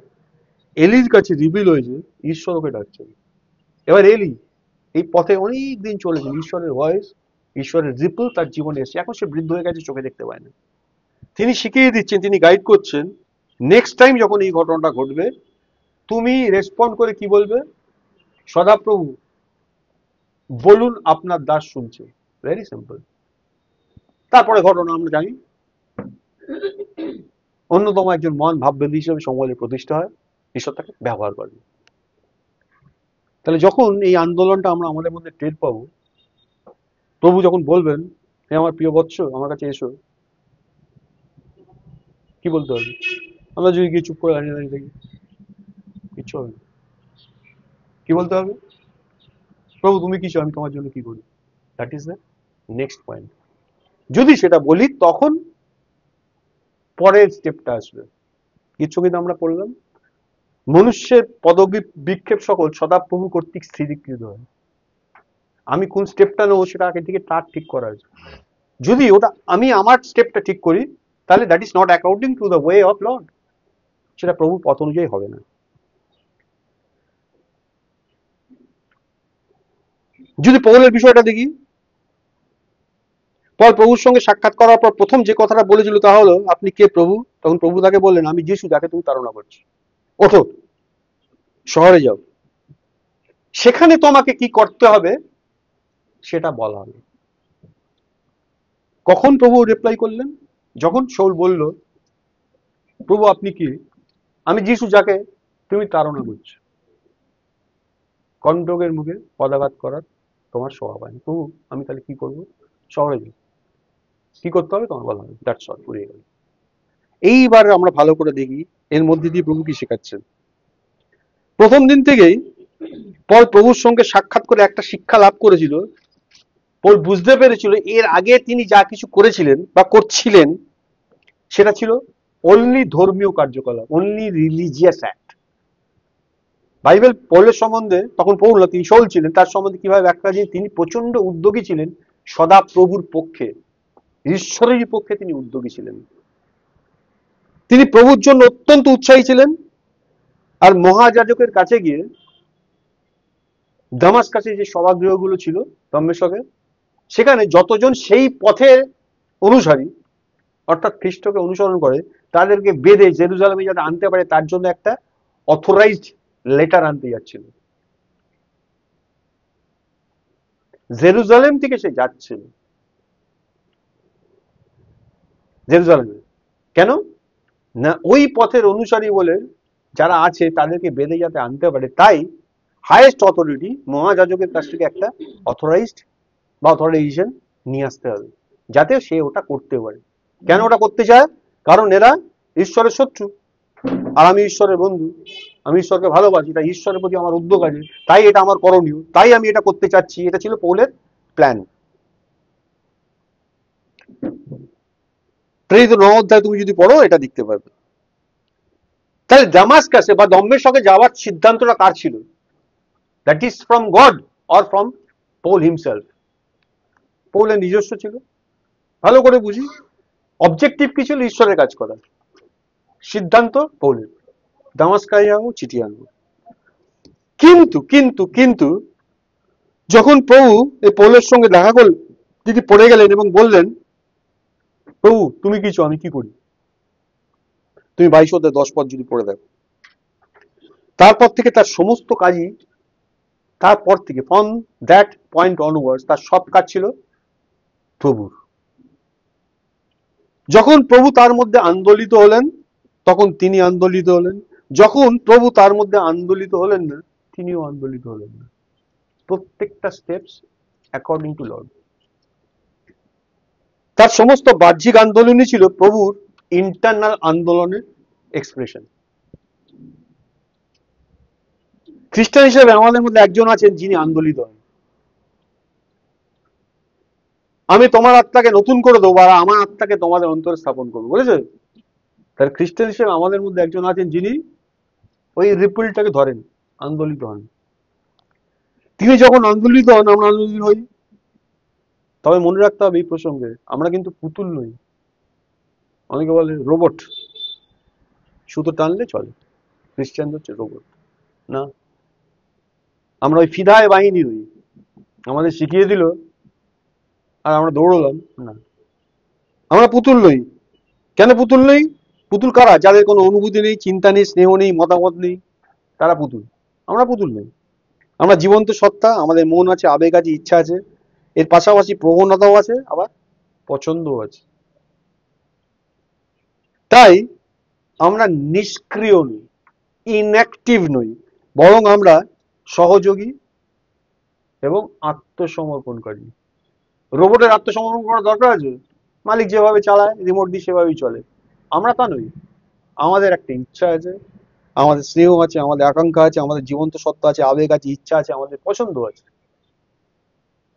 এলির কাছে রিভিল হয়েছে ঈশ্বর ওকে ডাকছেন। এবার এলি এই পথে অনেক দিন চলেছেন, ঈশ্বরের ভয়েস, ঈশ্বরের রিপল তার জীবনে এসেছে। এখন সে বৃদ্ধ হয়ে গেছে, চোখে দেখতে পায় না। তিনি শিখিয়ে দিচ্ছেন, তিনি গাইড করছেন, নেক্সট টাইম যখন এই ঘটনাটা ঘটবে তুমি রেসপন্ড করে কি বলবে, সদাপ্রভু বলুন আপনার দাস শুনছে। Very simple. তারপরে ঘটনা আমরা জানি, অন্যতম একজন মহান ভাববেদী হিসেবে সময়ের প্রতিষ্ঠা হয়, ঈশ্বর তাকে ব্যবহার করেন। তাহলে যখন এই আন্দোলনটা আমরা আমাদের মধ্যে টের পাবো, প্রভু যখন বলবেন, হে আমার প্রিয় বৎস আমার কাছে এসো, কি বলতে হবে? আমরা যদি গিয়ে চুপ করে দাঁড়িয়ে দাঁড়িয়ে থাকি, কিচ্ছু হবে না। কি বলতে হবে? প্রভু তুমি কি চাও, আমি তোমার জন্য কি করি? That is the next point. যদি সেটা বলি তখন পরের স্টেপটা আসবে। কিছু কিন্তু আমরা পড়লাম, মনুষ্যের পদবিক্ষেপ সকল সদাপ্রভু কর্তৃক স্থিরীকৃত হয়। আমি কোন স্টেপটা নেবো সেটা আগে থেকে তার ঠিক করা আছে। যদি ওটা আমি আমার স্টেপটা ঠিক করি, তাহলে that is not according to the way of Lord, সেটা প্রভুর পথ অনুযায়ী হবে না। যদি পৌলের বিষয়টা দেখি, পল প্রভুর সঙ্গে সাক্ষাৎ করার পর প্রথম যে কথাটা বলেছিল তা হলো, আপনি কে প্রভু? তখন প্রভু তাকে বললেন, আমি যিশু যাকে তুমি তাড়না করছো, ওঠো শহরে যাও, সেখানে তোমাকে কি করতে হবে সেটা বলা হবে। কখন প্রভু রিপ্লাই করলেন? যখন শৌল বলল, প্রভু আপনি কি? আমি যিশু যাকে তুমি তাড়না করছো। কণ্টকের মুখে পদাঘাত করার তোমার স্বভাব হয়। প্রভু আমি তাহলে কি করবো? শহরে যাই, কি করতে হবে তোমার বলা হবে, দ্যাটস অল, পুড়িয়ে গেল। এইবার আমরা ভালো করে দেখি এর মধ্যে দিয়ে প্রভু কি শেখাচ্ছেন। প্রথম দিন থেকেই পল প্রভুর সঙ্গে সাক্ষাৎ করে একটা শিক্ষা লাভ করেছিল। পল বুঝতে পেরেছিল এর আগে তিনি যা কিছু করেছিলেন বা করছিলেন সেটা ছিল অনলি ধর্মীয় কার্যকলাপ, অনলি রিলিজিয়াস অ্যাক্ট। বাইবেল পৌলের সম্বন্ধে, তখন পৌল না, তিনি শৌল ছিলেন, তার সম্বন্ধে কিভাবে ব্যাখ্যা যে তিনি প্রচন্ড উদ্যোগী ছিলেন সদা প্রভুর পক্ষে, ঈশ্বরের পক্ষে তিনি উদ্যোগী ছিলেন। তিনি প্রভুর জন্য অত্যন্ত উৎসাহী ছিলেন। আর মহাযাজকের কাছে গিয়ে, দামাস্কাসে যে সভাগৃহগুলো ছিল দম্মেশকের, সেখানে যতজন সেই পথে অনুসারী অর্থাৎ খ্রিস্টকে অনুসরণ করে তাদেরকে বেঁধে জেরুজালেমে যাতে আনতে পারে তার জন্য একটা অথরাইজড লেটার আনতে যাচ্ছিল। জেরুজালেম থেকে সে যাচ্ছিল জেরুজালেমে। কেন না? ওই পথের অনুসারী বলে যারা আছে তাদেরকে বেঁধে যাতে আনতে পারে, তাই হাইয়েস্ট অথরিটি মহাযাজকের কাছ থেকে একটা অথরাইজড বা অথরাইজেশন নিয়ে আসতে হবে যাতে সে ওটা করতে পারে। কেন ওটা করতে চায়? কারণ এরা ঈশ্বরের শত্রু, আর আমি ঈশ্বরের বন্ধু। আমি ঈশ্বরকে ভালোবাসি, তাই ঈশ্বরের প্রতি আমার উদ্যোগ আছে, তাই এটা আমার করণীয়, তাই আমি এটা করতে চাচ্ছি। এটা ছিল পৌলের প্ল্যান। প্রেরিত 9 অধ্যায় তুমি যদি পড়ো এটা দেখতে পাবে। তাহলে দামাস্কাসে বা দম্মেশকে যাওয়ার সিদ্ধান্তটা কার ছিল? That is from God or from Paul himself? পৌলের নিজস্ব ছিল। ভালো করে বুঝি, অবজেক্টিভ কি ছিল? ঈশ্বরের কাজ করা। সিদ্ধান্ত পৌলের, দামাস্কায় যাবো, চিঠি আনবো। কিন্তু কিন্তু কিন্তু যখন প্রভু এই পৌলের সঙ্গে দেখা করলেন, তিনি পড়ে গেলেন এবং বললেন, প্রভু তুমি কি চাও আমি কি করি? তুমি 22 অধ্যায় 10 পদ যদি পড়ে দেখো, তারপর থেকে তার সমস্ত কাজই, তারপর থেকে ফ্রম দ্যাট পয়েন্ট অনওয়ার্ডস তার সব কাজ ছিল প্রভুর। যখন প্রভু তার মধ্যে আন্দোলিত হলেন তখন তিনি আন্দোলিত হলেন, যখন প্রভু তার মধ্যে আন্দোলিত হলেন না তিনিও আন্দোলিত হলেন না। প্রত্যেকটা স্টেপস অ্যাকর্ডিং টু লর্ড। তার সমস্ত বাহ্যিক আন্দোলনই ছিল প্রভুর ইন্টারনাল আন্দোলনের এক্সপ্রেশন। খ্রিস্টান হিসেবে আমাদের মধ্যে একজন আছেন যিনি আন্দোলিত হন। আমি তোমার আত্মাকে নতুন করে দেবো আর আমার আত্মাকে তোমাদের অন্তরে স্থাপন করবো, বুঝেছো? তার খ্রিস্টান হিসেবে আমাদের মধ্যে একজন আছেন যিনি ওই রিপলটাকে ধরেন, আন্দোলিত হন। তিনি যখন আন্দোলিত হন আমরা আন্দোলিত হই। তবে মনে রাখতে হবে এই প্রসঙ্গে, আমরা কিন্তু পুতুল নই। অনেকে বলে রোবট, সুতো টানলে চলে, খ্রিস্টান হচ্ছে রোবট না। আমরা ওই ফিদায় বাহিনী নই, আমাদের শিখিয়ে দিল আর আমরা দৌড়লাম না। আমরা পুতুল নই। কেন পুতুল নই? পুতুল কারা? যাদের কোনো অনুভূতি নেই, চিন্তা নেই, স্নেহ নেই, মতামত নেই, তারা পুতুল। আমরা পুতুল নই। আমরা জীবন্ত সত্তা, আমাদের মন আছে, আবেগ আছে, ইচ্ছা আছে, এর পাশাপাশি প্রবণতাও আছে, আবার পছন্দও আছে। তাই আমরা নিষ্ক্রিয় নই, ইনঅ্যাক্টিভ নই, বরং আমরা সহযোগী এবং আত্মসমর্পণকারী। রোবটের আত্মসমর্পণ করার দরকার আছে? মালিক যেভাবে চালায় রিমোট দিয়ে সেভাবেই চলে। আমরা তা নই। আমাদের একটা ইচ্ছা আছে, আমাদের স্নেহ আছে, আমাদের আকাঙ্ক্ষা আছে, আমাদের জীবন্ত সত্তা আছে, আবেগ আছে, ইচ্ছা আছে, আমাদের পছন্দ আছে।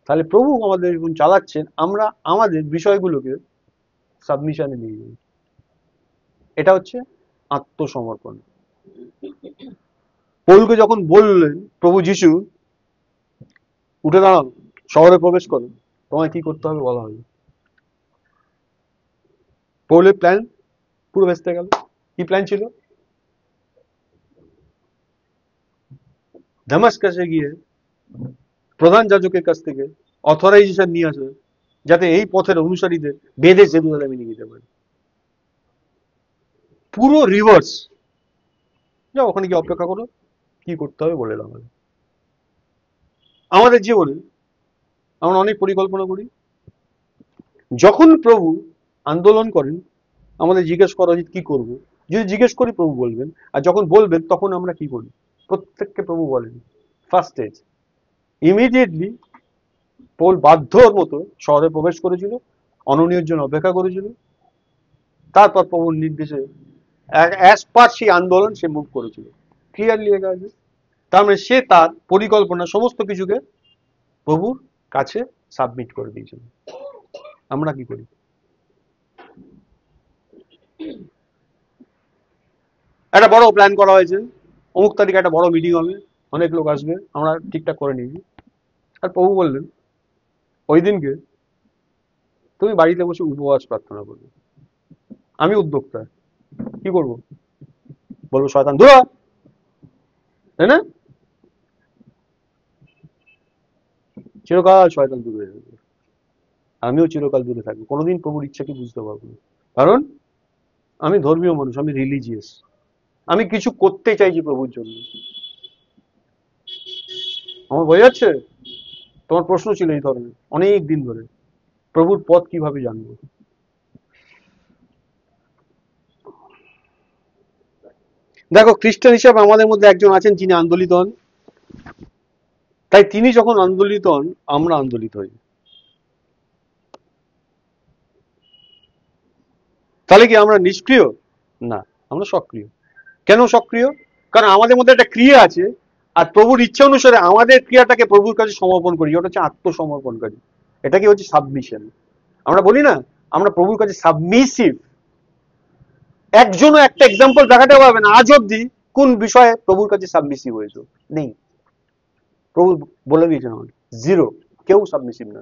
তাহলে প্রভু আমাদের যখন চালাচ্ছেন আমরা আমাদের বিষয়গুলোকে সাবমিশনে নিয়ে যাই। এটা হচ্ছে আত্মসমর্পণ। পৌলকে যখন বললেন প্রভু যিশু উঠে দাঁড়ান, শহরে প্রবেশ করো, তোমায় কি করতে হবে বলা হবে। পৌলের প্ল্যান পুরো ভেস্তে গেল। কি প্ল্যান ছিল? দামাস্কাসে গিয়ে প্রধান যাজকের কাছ থেকে অথরাইজেশন নিয়ে আসে, যাতে এই পথের অনুসারীদের বেঁধে জেরুজালেমে নিয়ে যেতে পারে। পুরো রিভার্স। যাও ওখানে গিয়ে অপেক্ষা করো, কি করতে হবে বলে দাও। আমাদের জীবনে আমরা অনেক পরিকল্পনা করি। যখন প্রভু আন্দোলন করেন আমাদের জিজ্ঞেস করা উচিত কি করব। যদি জিজ্ঞেস করি প্রভু বলবেন, আর যখন বলবেন তখন আমরা কি করি? প্রত্যেককে প্রভু বলেন। ফার্স্ট স্টেজ, ইমিডিয়েটলি পৌল বাধ্যর মতো শহরে প্রবেশ করেছিল, অননীয়ের জন্য অপেক্ষা করেছিল। তারপর প্রভুর নির্দেশে অ্যাজ পার সেই আন্দোলন সে মুভ করেছিল। ক্লিয়ারলি লেখা আছে। তার মানে সে তার পরিকল্পনা সমস্ত কিছুকে প্রভুর কাছে সাবমিট করে দিয়েছিল। আমরা কি করি? একটা বড় প্ল্যান করা হয়েছে, অমুক তারিখে একটা বড় মিটিং হবে, অনেক লোক আসবে, আমরা ঠিকঠাক করে নিয়েছি। আর প্রভু বললেন ওই দিনকে তুমি বাড়িতে বসে উপবাস প্রার্থনা করবে। আমি উদ্যোক্তা, কি করব? বলবো শয়তান দূর হ, তাই না? চিরকাল শয়তান দূরে থাকবে, আমিও চিরকাল দূরে থাকবো। কোনোদিন প্রভুর ইচ্ছাকে বুঝতে পারবো না, কারণ আমি ধর্মীয় মানুষ, আমি রিলিজিয়াস, আমি কিছু করতে চাইছি প্রভুর জন্য। আমার বোঝা যাচ্ছে? তোমার প্রশ্ন ছিল এই ধরনের অনেক দিন ধরে, প্রভুর পথ কিভাবে জানবো। দেখো, খ্রিস্টান হিসাবে আমাদের মধ্যে একজন আছেন যিনি আন্দোলিত হন, তাই তিনি যখন আন্দোলিত হন আমরা আন্দোলিত হই। তাহলে কি আমরা নিষ্ক্রিয়? না, আমরা সক্রিয়। কেন সক্রিয়? কারণ আমাদের মধ্যে একটা ক্রিয়া আছে, আর প্রভুর ইচ্ছা অনুসারে আমাদের ক্রিয়াটাকে প্রভুর কাছে সমর্পণ করি, ওটা হচ্ছে আত্মসমর্পণকারী। এটা কি হচ্ছে সাবমিশন। আমরা বলি না আমরা প্রভুর কাছে সাবমিসিভ। একজনও একটা এক্সাম্পল দেখাতে পারবে না আজ অব্দি কোন বিষয়ে প্রভুর কাছে সাবমিসিভ হয়েছে, নেই। প্রভু বলে দিয়েছেন আমাদের, জিরো, কেউ সাবমিসিভ না।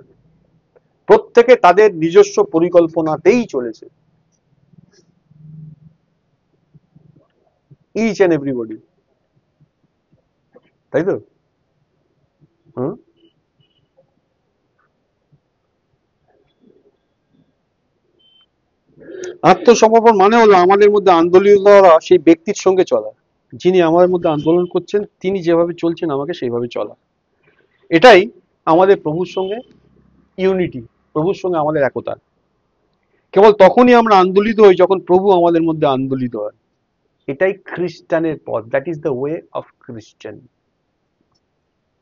প্রত্যেকে তাদের নিজস্ব পরিকল্পনাতেই চলেছে, ইচ এন্ড এভরিবডি, তাই তো? হুম। আত্মসমর্পণ মানে হলো আমাদের মধ্যে আন্দোলিত হওয়া সেই ব্যক্তির সঙ্গে চলা, যিনি আমাদের মধ্যে আন্দোলন করছেন, তিনি যেভাবে চলছেন আমাকে সেইভাবে চলা। এটাই আমাদের প্রভুর সঙ্গে ইউনিটি, প্রভুর সঙ্গে আমাদের একতা। কেবল তখনই আমরা আন্দোলিত হই যখন প্রভু আমাদের মধ্যে আন্দোলিত হয়। এটাই খ্রিস্টানের পথ, that is the way of খ্রিস্টান।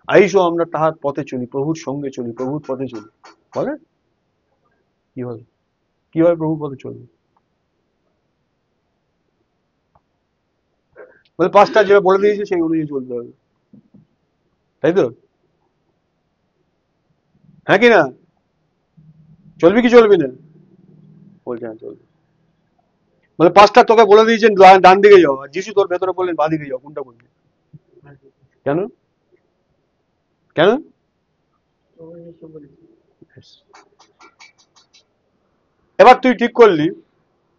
আইসো আমরা তাহার পথে চলি, প্রভুর সঙ্গে চলি, প্রভুর পথে চলি। বলে কিভাবে কিভাবে প্রভুর পথে চলবে? বলে পাঁচটা যেভাবে বলে দিয়েছে সেই অনুযায়ী চলতে হবে, তাই তো? হ্যাঁ কি না? চলবি কি চলবি না? বলছে হ্যাঁ চলবে। বলে পাঁচটা তোকে বলে দিয়েছেন ডান দিকে যাও, আর যিশু তোর ভেতরে বললেন বাঁ দিকে যাও, কোনটা বলবি? কেন? কেন? Yes. এবার তুই ঠিক করলি,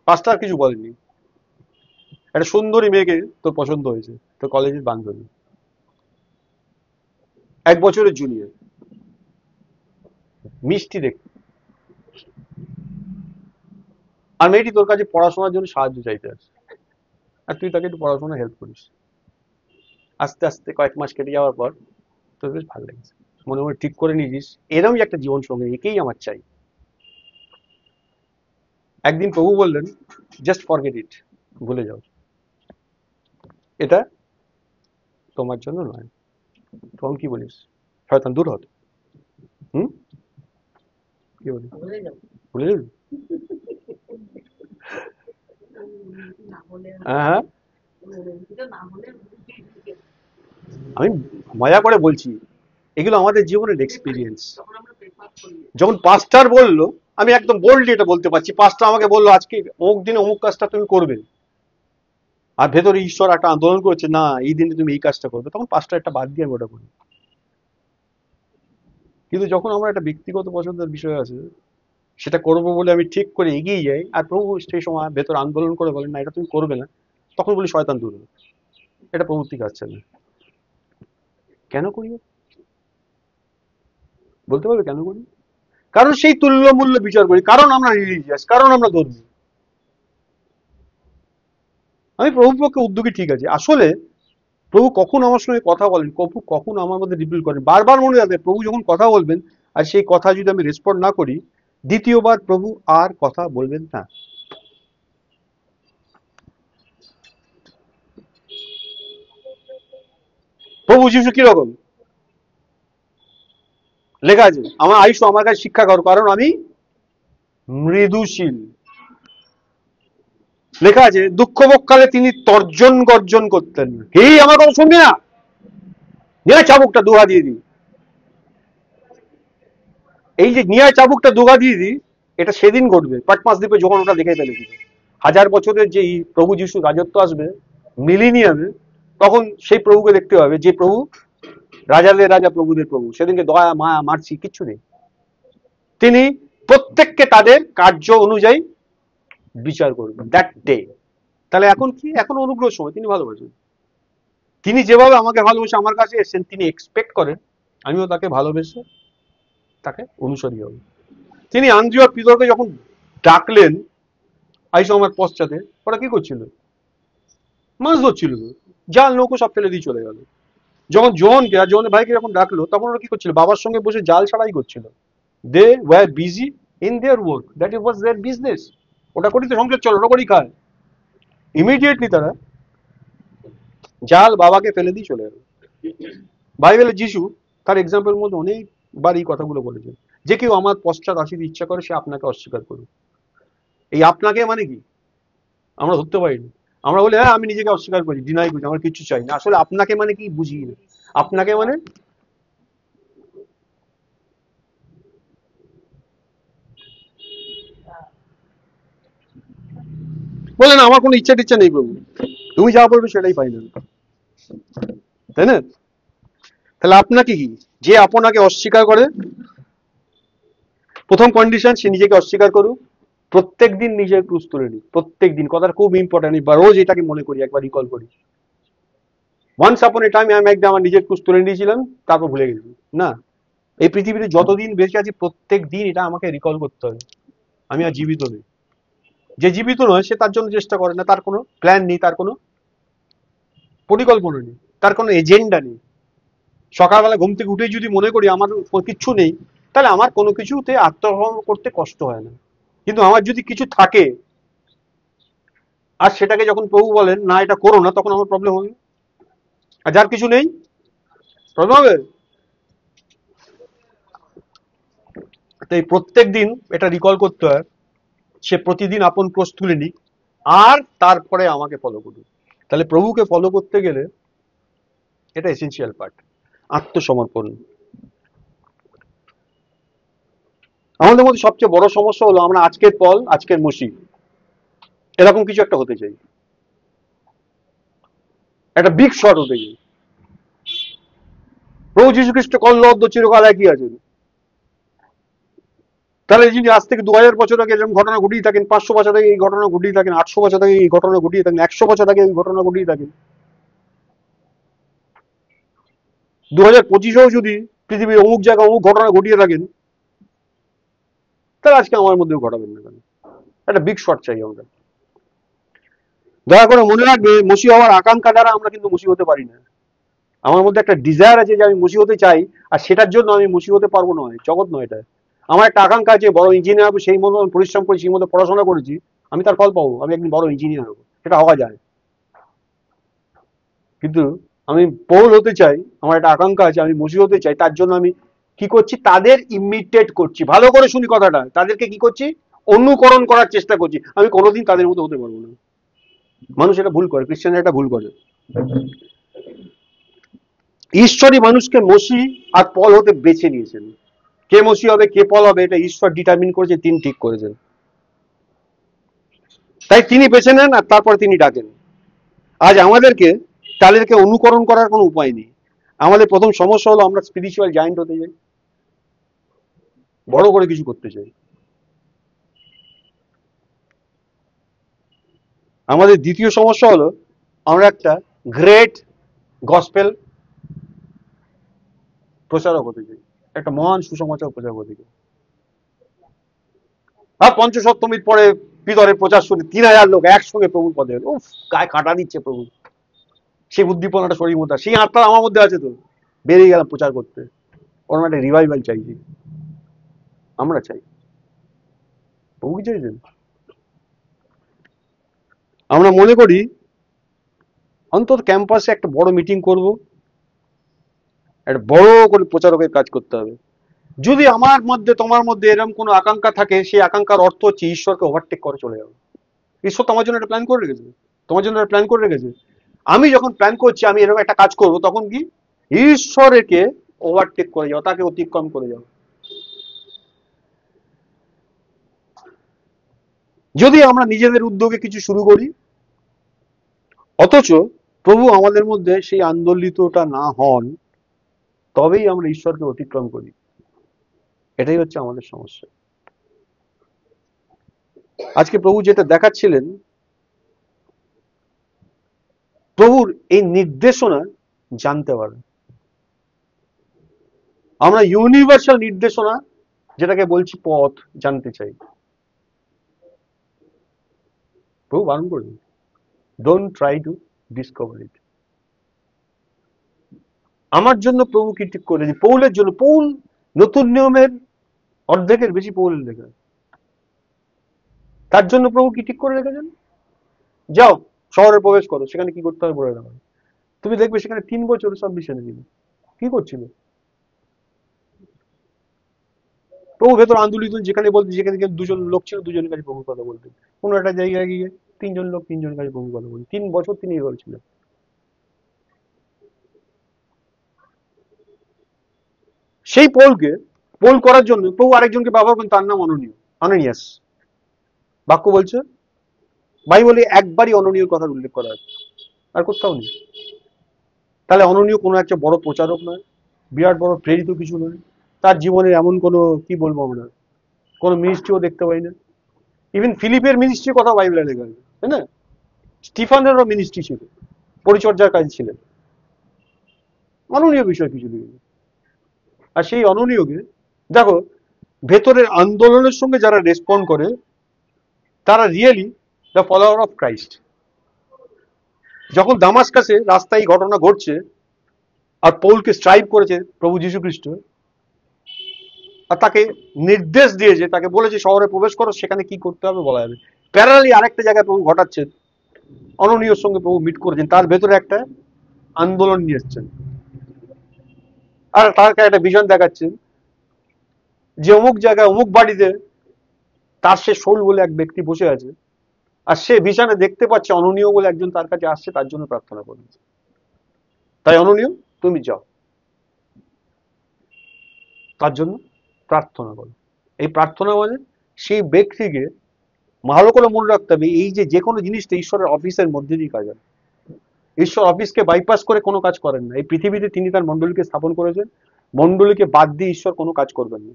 পাঁচটা আর কিছু বলেনি, একটা সুন্দরী মেয়েকে তোর পছন্দ হয়েছে, তোর কলেজের বান্ধবী, 1 বছরের জুনিয়র, মিষ্টি দেখ, আর মেয়েটি তোর কাছে পড়াশোনার জন্য সাহায্য চাইতে আসে, আর তুই তাকে একটু পড়াশোনা হেল্প করিস। আস্তে আস্তে কয়েক মাস কেটে যাওয়ার পর তোর বেশ ভালো লেগেছে, মনে মনে ঠিক করে নিয়েছিস এরকমই একটা জীবন সঙ্গী, একেই আমার চাই। একদিন প্রভু বললেন জাস্ট ফরগেট ইট, ভুলে যাও, এটা তোমার জন্য নয়। তখন কি বলিস? শয়তান দূর হতো। হুম, কি বলিস? ভুলে যাবি? হ্যাঁ হ্যাঁ, আমি মজা করে বলছি, এগুলো আমাদের জীবনের এক্সপিরিয়েন্স। যখন পাস্টার বললো, আমি একদম বোল্ডলি এটা বলতে পারছি, পাস্টার আমাকে বললো আজকে অমুক দিনে অমুক কাজটা তুমি করবে, আর ভেতরে ঈশ্বর একটা আন্দোলন করছে না এই দিনে তুমি এই কাজটা করবে, তখন পাস্টার একটা বাদ দিয়ে আমি ওটা করি। কিন্তু যখন আমার একটা ব্যক্তিগত পছন্দের বিষয় আছে, সেটা করবো বলে আমি ঠিক করে এগিয়ে যাই, আর প্রভু সেই সময় ভেতর আন্দোলন করে বলেন না এটা তুমি করবে না, তখন বলি শয়তান দূর হবে, এটা প্রভুর থেকে আসছে না। কেন করি? বলতে পারবে কেন করি? কারণ সেই তুল্য মূল্য বিচার করি, কারণ আমরা রিলিজিয়াস, কারণ আমরা ধর্মী। আমি প্রভুর পক্ষে উদ্যোগী, ঠিক আছে। আসলে প্রভু কখন আমার সঙ্গে কথা বলেন, প্রভু কখন আমার মধ্যে রিভিল করেন, বারবার মনে রাখবে প্রভু যখন কথা বলবেন আর সেই কথা যদি আমি রেসপন্ড না করি, দ্বিতীয়বার প্রভু আর কথা বলবেন না। প্রভু যিশু কিরকম লেখা আছে, আমার আয়ুষ আমার কাছে শিক্ষা করো কারণ আমি মৃদুশীল। লেখা আছে দুঃখভোগকালে তিনি তর্জন গর্জন করতেন, হে আমার কথা শুনবি না, নিয়ে চাবুকটা দুহা দিয়ে দিই। এই যে নিয়ে চাবুকটা দুগা দিয়ে দিই, এটা সেদিন ঘটবে পাটমাস দ্বীপে যখন ওটা দেখে ফেলেছিল। 1000 বছরের যে প্রভু যিশু রাজত্ব আসবে মিলিনিয়ামে, তখন সেই প্রভুকে দেখতে হবে যে প্রভু রাজাদের রাজা প্রভুদের প্রভু, সেদিনকে দয়া মায়া মারছি কিচ্ছু নেই, তিনি প্রত্যেককে তাদের কার্য অনুযায়ী বিচার করবেন দ্যাট ডে। তাহলে এখন কি, এখন অনুগ্রহ সময়, তিনি ভালোবাসেন, তিনি যেভাবে আমাকে ভালোবেসে আমার কাছে এসেছেন, তিনি এক্সপেক্ট করেন আমিও তাকে ভালোবেসে তাকে অনুসরী হব। তিনি আন্দ্রিয় আর পিতরকে যখন ডাকলেন আইসো আমার পশ্চাতে, ওরা কি করছিল? মাছ ধরছিল, জাল নৌকো সব ফেলে দিয়ে চলে গেল। যখন জোহনকে আর জোহনের ভাইকে যখন ডাকলো, তখন ওরা কি করছিল? বাবার সঙ্গে বসে জাল ছাড়াই করছিল। They were busy in their work, that is was their business. ওটা করি তো সংসার চলে, ওটা করি খায়। ইমিডিয়েটলি তারা জাল বাবাকে ফেলে দিয়ে চলে গেল। বাইবেলে যিশু তার এক্সাম্পলের মধ্যে অনেকবার এই কথাগুলো বলেছেন, যে কেউ আমার পশ্চাৎ আসিতে ইচ্ছা করে সে আপনাকে অস্বীকার করুক। এই আপনাকে মানে কি? আমরা ধরতে পারিনি। আমরা বলি হ্যাঁ আমি নিজেকে অস্বীকার করি, ডিনাই করি, আমার কিছু চাই না। আসলে আপনাকে মানে কি বুঝি না। আপনাকে মানে বলেন আমার কোনো ইচ্ছা টিচ্ছা নেই প্রভু, তুমি যা বলবে সেটাই ফাইনাল, তাই না? তাহলে আপনাকে কি, যে আপনাকে অস্বীকার করে, প্রথম কন্ডিশন সে নিজেকে অস্বীকার করুক, প্রত্যেক দিন নিজের ক্রুশ তুলে নিক, প্রত্যেক দিন, কথাটা খুব ইম্পর্টেন্ট, বা রোজ এটাকে মনে করি, একবার রিকল করি। ওয়ান্স আপন এ টাইম আমি একদম আমার নিজের ক্রুশ তুলে নিয়েছিলাম, তারপর ভুলে গেছি না। এই পৃথিবীতে যতদিন বেঁচে আছি প্রত্যেক দিন এটা আমাকে রিকল করতে হবে, আমি আর জীবিত নেই। যে জীবিত নয় সে তার জন্য চেষ্টা করে না, তার কোনো প্ল্যান নেই, তার কোনো পরিকল্পনা নেই, তার কোনো এজেন্ডা নেই। সকালবেলা ঘুম থেকে উঠে যদি মনে করি আমার কিচ্ছু নেই, তাহলে আমার কোনো কিছুতে আত্মগ্রহণ করতে কষ্ট হয় না। কিন্তু আমার যদি কিছু থাকে আর সেটাকে যখন প্রভু বলেন না এটা করো না, তখন আমার প্রবলেম হবে। আর যার কিছু নেই, প্রবলেম হবে। তাই প্রত্যেক দিন এটা রিকল করতে হয়, সে প্রতিদিন আপন ক্রোশ তুলে নিক, আর তারপরে আমাকে ফলো করুন। তাহলে প্রভুকে ফলো করতে গেলে এটা এসেনশিয়াল পার্ট, আত্মসমর্পণ। আমাদের মধ্যে সবচেয়ে বড় সমস্যা হলো আমরা আজকের পল আজকের মসি, এরকম কিছু একটা হতে চাই, একটা বিগ শট হতে চাই। প্রভু যীশু খ্রিস্ট কল্লব্ধ চিরকাল একই আছেন। তাহলে যিনি আজ থেকে 2000 বছর আগে এরকম ঘটনা ঘটিয়ে থাকেন, 500 বছর আগে এই ঘটনা ঘটিয়ে থাকেন, 800 বছর আগে এই ঘটনা ঘটিয়ে থাকেন, 100 বছর আগে এই ঘটনা ঘটিয়ে থাকেন, 2025-এও যদি পৃথিবীর অমুক জায়গায় অমুক ঘটনা ঘটিয়ে থাকেন, তাহলে আজকে আমার মধ্যেও ঘটাবেন না কেন? একটা বিগ শট চাই আমরা। দয়া করে মনে রাখবে, মসি হওয়ার আকাঙ্ক্ষা দ্বারা আমরা কিন্তু মসি হতে পারি না। আমার মধ্যে একটা ডিজায়ার আছে যে আমি মসি হতে চাই, আর সেটার জন্য আমি মসি হতে পারবো নয়, জগৎ নয় এটা। আমার একটা আকাঙ্ক্ষা আছে বড় ইঞ্জিনিয়ার হবো, সেই মতো আমি পরিশ্রম করেছি, সেই মতো পড়াশোনা করেছি, আমি তার ফল পাবো, আমি একদিন বড় ইঞ্জিনিয়ার হবো, সেটা হওয়া যায়। কিন্তু আমি পৌল হতে চাই, আমার একটা আকাঙ্ক্ষা আছে, আমি মসি হতে চাই, তার জন্য আমি কি করছি, তাদের ইমিটেট করছি। ভালো করে শুনি কথাটা, তাদেরকে কি করছি, অনুকরণ করার চেষ্টা করছি। আমি কোনোদিন তাদের মতো হতে পারবো না। মানুষ এটা ভুল করে, খ্রিস্টানরা এটা ভুল করে। ঈশ্বরই মানুষকে মসি আর পল হতে বেছে নিয়েছেন। কে মসি হবে কে পল হবে এটা ঈশ্বর ডিটারমিন করেছে, তিনি ঠিক করেছেন। তাই তিনি বেছে নেন আর তারপর তিনি ডাকেন। আজ আমাদেরকে তাদেরকে অনুকরণ করার কোনো উপায় নেই। আমাদের প্রথম সমস্যা হলো আমরা স্পিরিচুয়াল জায়েন্ট হতে চাই, বড় করে কিছু করতে চাই। আমাদের দ্বিতীয় সমস্যা হলো আমরা একটা গ্রেট গসপেল প্রচারক হতে চাই, একটা মহান সুসমাচার প্রচার করতে চাই। আর পঞ্চসপ্তমীর পরে ভিতরে প্রচার শুনে 3000 লোক একসঙ্গে প্রভুর পদে এলো, উফ, গায়ে কাটা দিচ্ছে প্রভু। সেই উদ্দীপনাটা শরীর মধ্যে, সেই আত্মা আমার মধ্যে আছে, তো বেরিয়ে গেলাম প্রচার করতে। ওরকম একটা রিভাইভাল চাইছি, আমরা চাই। প্রভু কি চাইছেন? আমরা মনে করি অন্তত ক্যাম্পাসে একটা বড় মিটিং করব, একটা বড় করে প্রচারকের কাজ করতে হবে। যদি আমার মধ্যে তোমার মধ্যে এরকম কোনো আকাঙ্ক্ষা থাকে, সেই আকাঙ্ক্ষার অর্থ হচ্ছে ঈশ্বরকে ওভারটেক করে চলে যাবে। ঈশ্বর তোমার জন্য একটা প্ল্যান করে রেখেছে, তোমার জন্য একটা প্ল্যান করে রেখেছে। আমি যখন প্ল্যান করছি আমি এরকম একটা কাজ করব, তখন কি, ঈশ্বরকে ওভারটেক করে যাও, তাকে অতিক্রম করে যাও। যদি আমরা নিজেদের উদ্যোগে কিছু শুরু করি, অথচ প্রভু আমাদের মধ্যে সেই আন্দোলিতটা না হন, তবেই আমরা ঈশ্বরকে অতিক্রম করি। এটাই হচ্ছে আমাদের সমস্যা। আজকে প্রভু যেটা দেখাচ্ছিলেন, প্রভুর এই নির্দেশনা জানতে পারে। আমরা ইউনিভার্সাল নির্দেশনা, যেটাকে বলছি পথ, জানতে চাই। প্রভু বারণ করবেন, ডোন্ট ট্রাই টু ডিসকভার ইট। আমার জন্য প্রভু কি ঠিক করেছে, পৌলের জন্য, পৌল নতুন নিয়মের অর্ধেকের বেশি পৌলের লেখা, তার জন্য প্রভু কি ঠিক করে রেখেছেন, যাও শহরে প্রবেশ করো, সেখানে কি করতে হবে বলে দেওয়া। তুমি দেখবে সেখানে 3 বছর সব মিশনে ছিল, কি করছিল প্রভু ভেতর আন্দোলিত, যেখানে বলতে, যেখানে দুজন লোক ছিল, দুজনের কাছে প্রভুর কথা বলতেন। কোনো একটা জায়গায় গিয়ে তিনজন লোক তিনজনের কাছে প্রভু কথা বলছে, 3 বছর তিনি এভাবে ছিলেন। সেই পোলকে পোল করার জন্য প্রভু আরেকজনকে ব্যবহার করেন, তার নাম অননীয়, আনানিয়াস। বাক্য বলছে, বাইবেলে একবারই অননীয় কথার উল্লেখ করা আছে, আর কোথাও নেই। তাহলে অননীয় কোনো একটা বড় প্রচারক নয়, বিরাট বড় প্রেরিত কিছু নয়, তার জীবনে এমন কোনো, কি বলবো আমরা, কোনো মিনিস্ট্রিও দেখতে পাই না। ইভেন ফিলিপের মিনিস্ট্রির কথা বাইবেলে লেখা আছে, তাই না? স্টিফানেরও মিনিস্ট্রি ছিল, পরিচর্যার কাজ ছিলেন, অননীয় বিষয় কিছু নেই। আর সেই অননীয়কে দেখো, ভেতরের আন্দোলনের সঙ্গে যারা রেসপন্ড করে তারা really the follower of Christ. যখন দামাস্কাসে রাস্তায় এই ঘটনা ঘটছে আর পৌলকে স্ট্রাইভ করেছে প্রভু যীশু খ্রিস্ট, আর তাকে নির্দেশ দিয়েছে, তাকে বলেছে শহরে প্রবেশ করো, সেখানে কি করতে হবে বলা যাবে। প্যারালি আরেকটা জায়গায় প্রভু ঘটাচ্ছেন, অননীয়র সঙ্গে প্রভু মিট করেছেন, তার ভেতরে একটা আন্দোলন নিয়ে এসছেন, আর তাকে একটা ভিশন দেখাচ্ছেন যে অমুক জায়গায় অমুক বাড়িতে তার সে শোল বলে এক ব্যক্তি বসে আছে, আর সে ভিশনে দেখতে পাচ্ছে অননীয় বলে একজন তার কাছে আসছে, তার জন্য প্রার্থনা করবে। তাই অননীয়, তুমি যাও, তার জন্য প্রার্থনা করো। এই প্রার্থনা মানে সেই ব্যক্তিকে ভালো করে মনে রাখতে হবে, এই যে কোনো জিনিসটা ঈশ্বরের অফিসের মধ্যে দিয়ে কাজ হয়। ঈশ্বর অফিসকে বাইপাস করে কোনো কাজ করেন না। এই পৃথিবীতে তিনি তার মণ্ডলীকে স্থাপন করেছেন, মণ্ডলীকে বাদ দিয়ে ঈশ্বর কোনো কাজ করবেন না।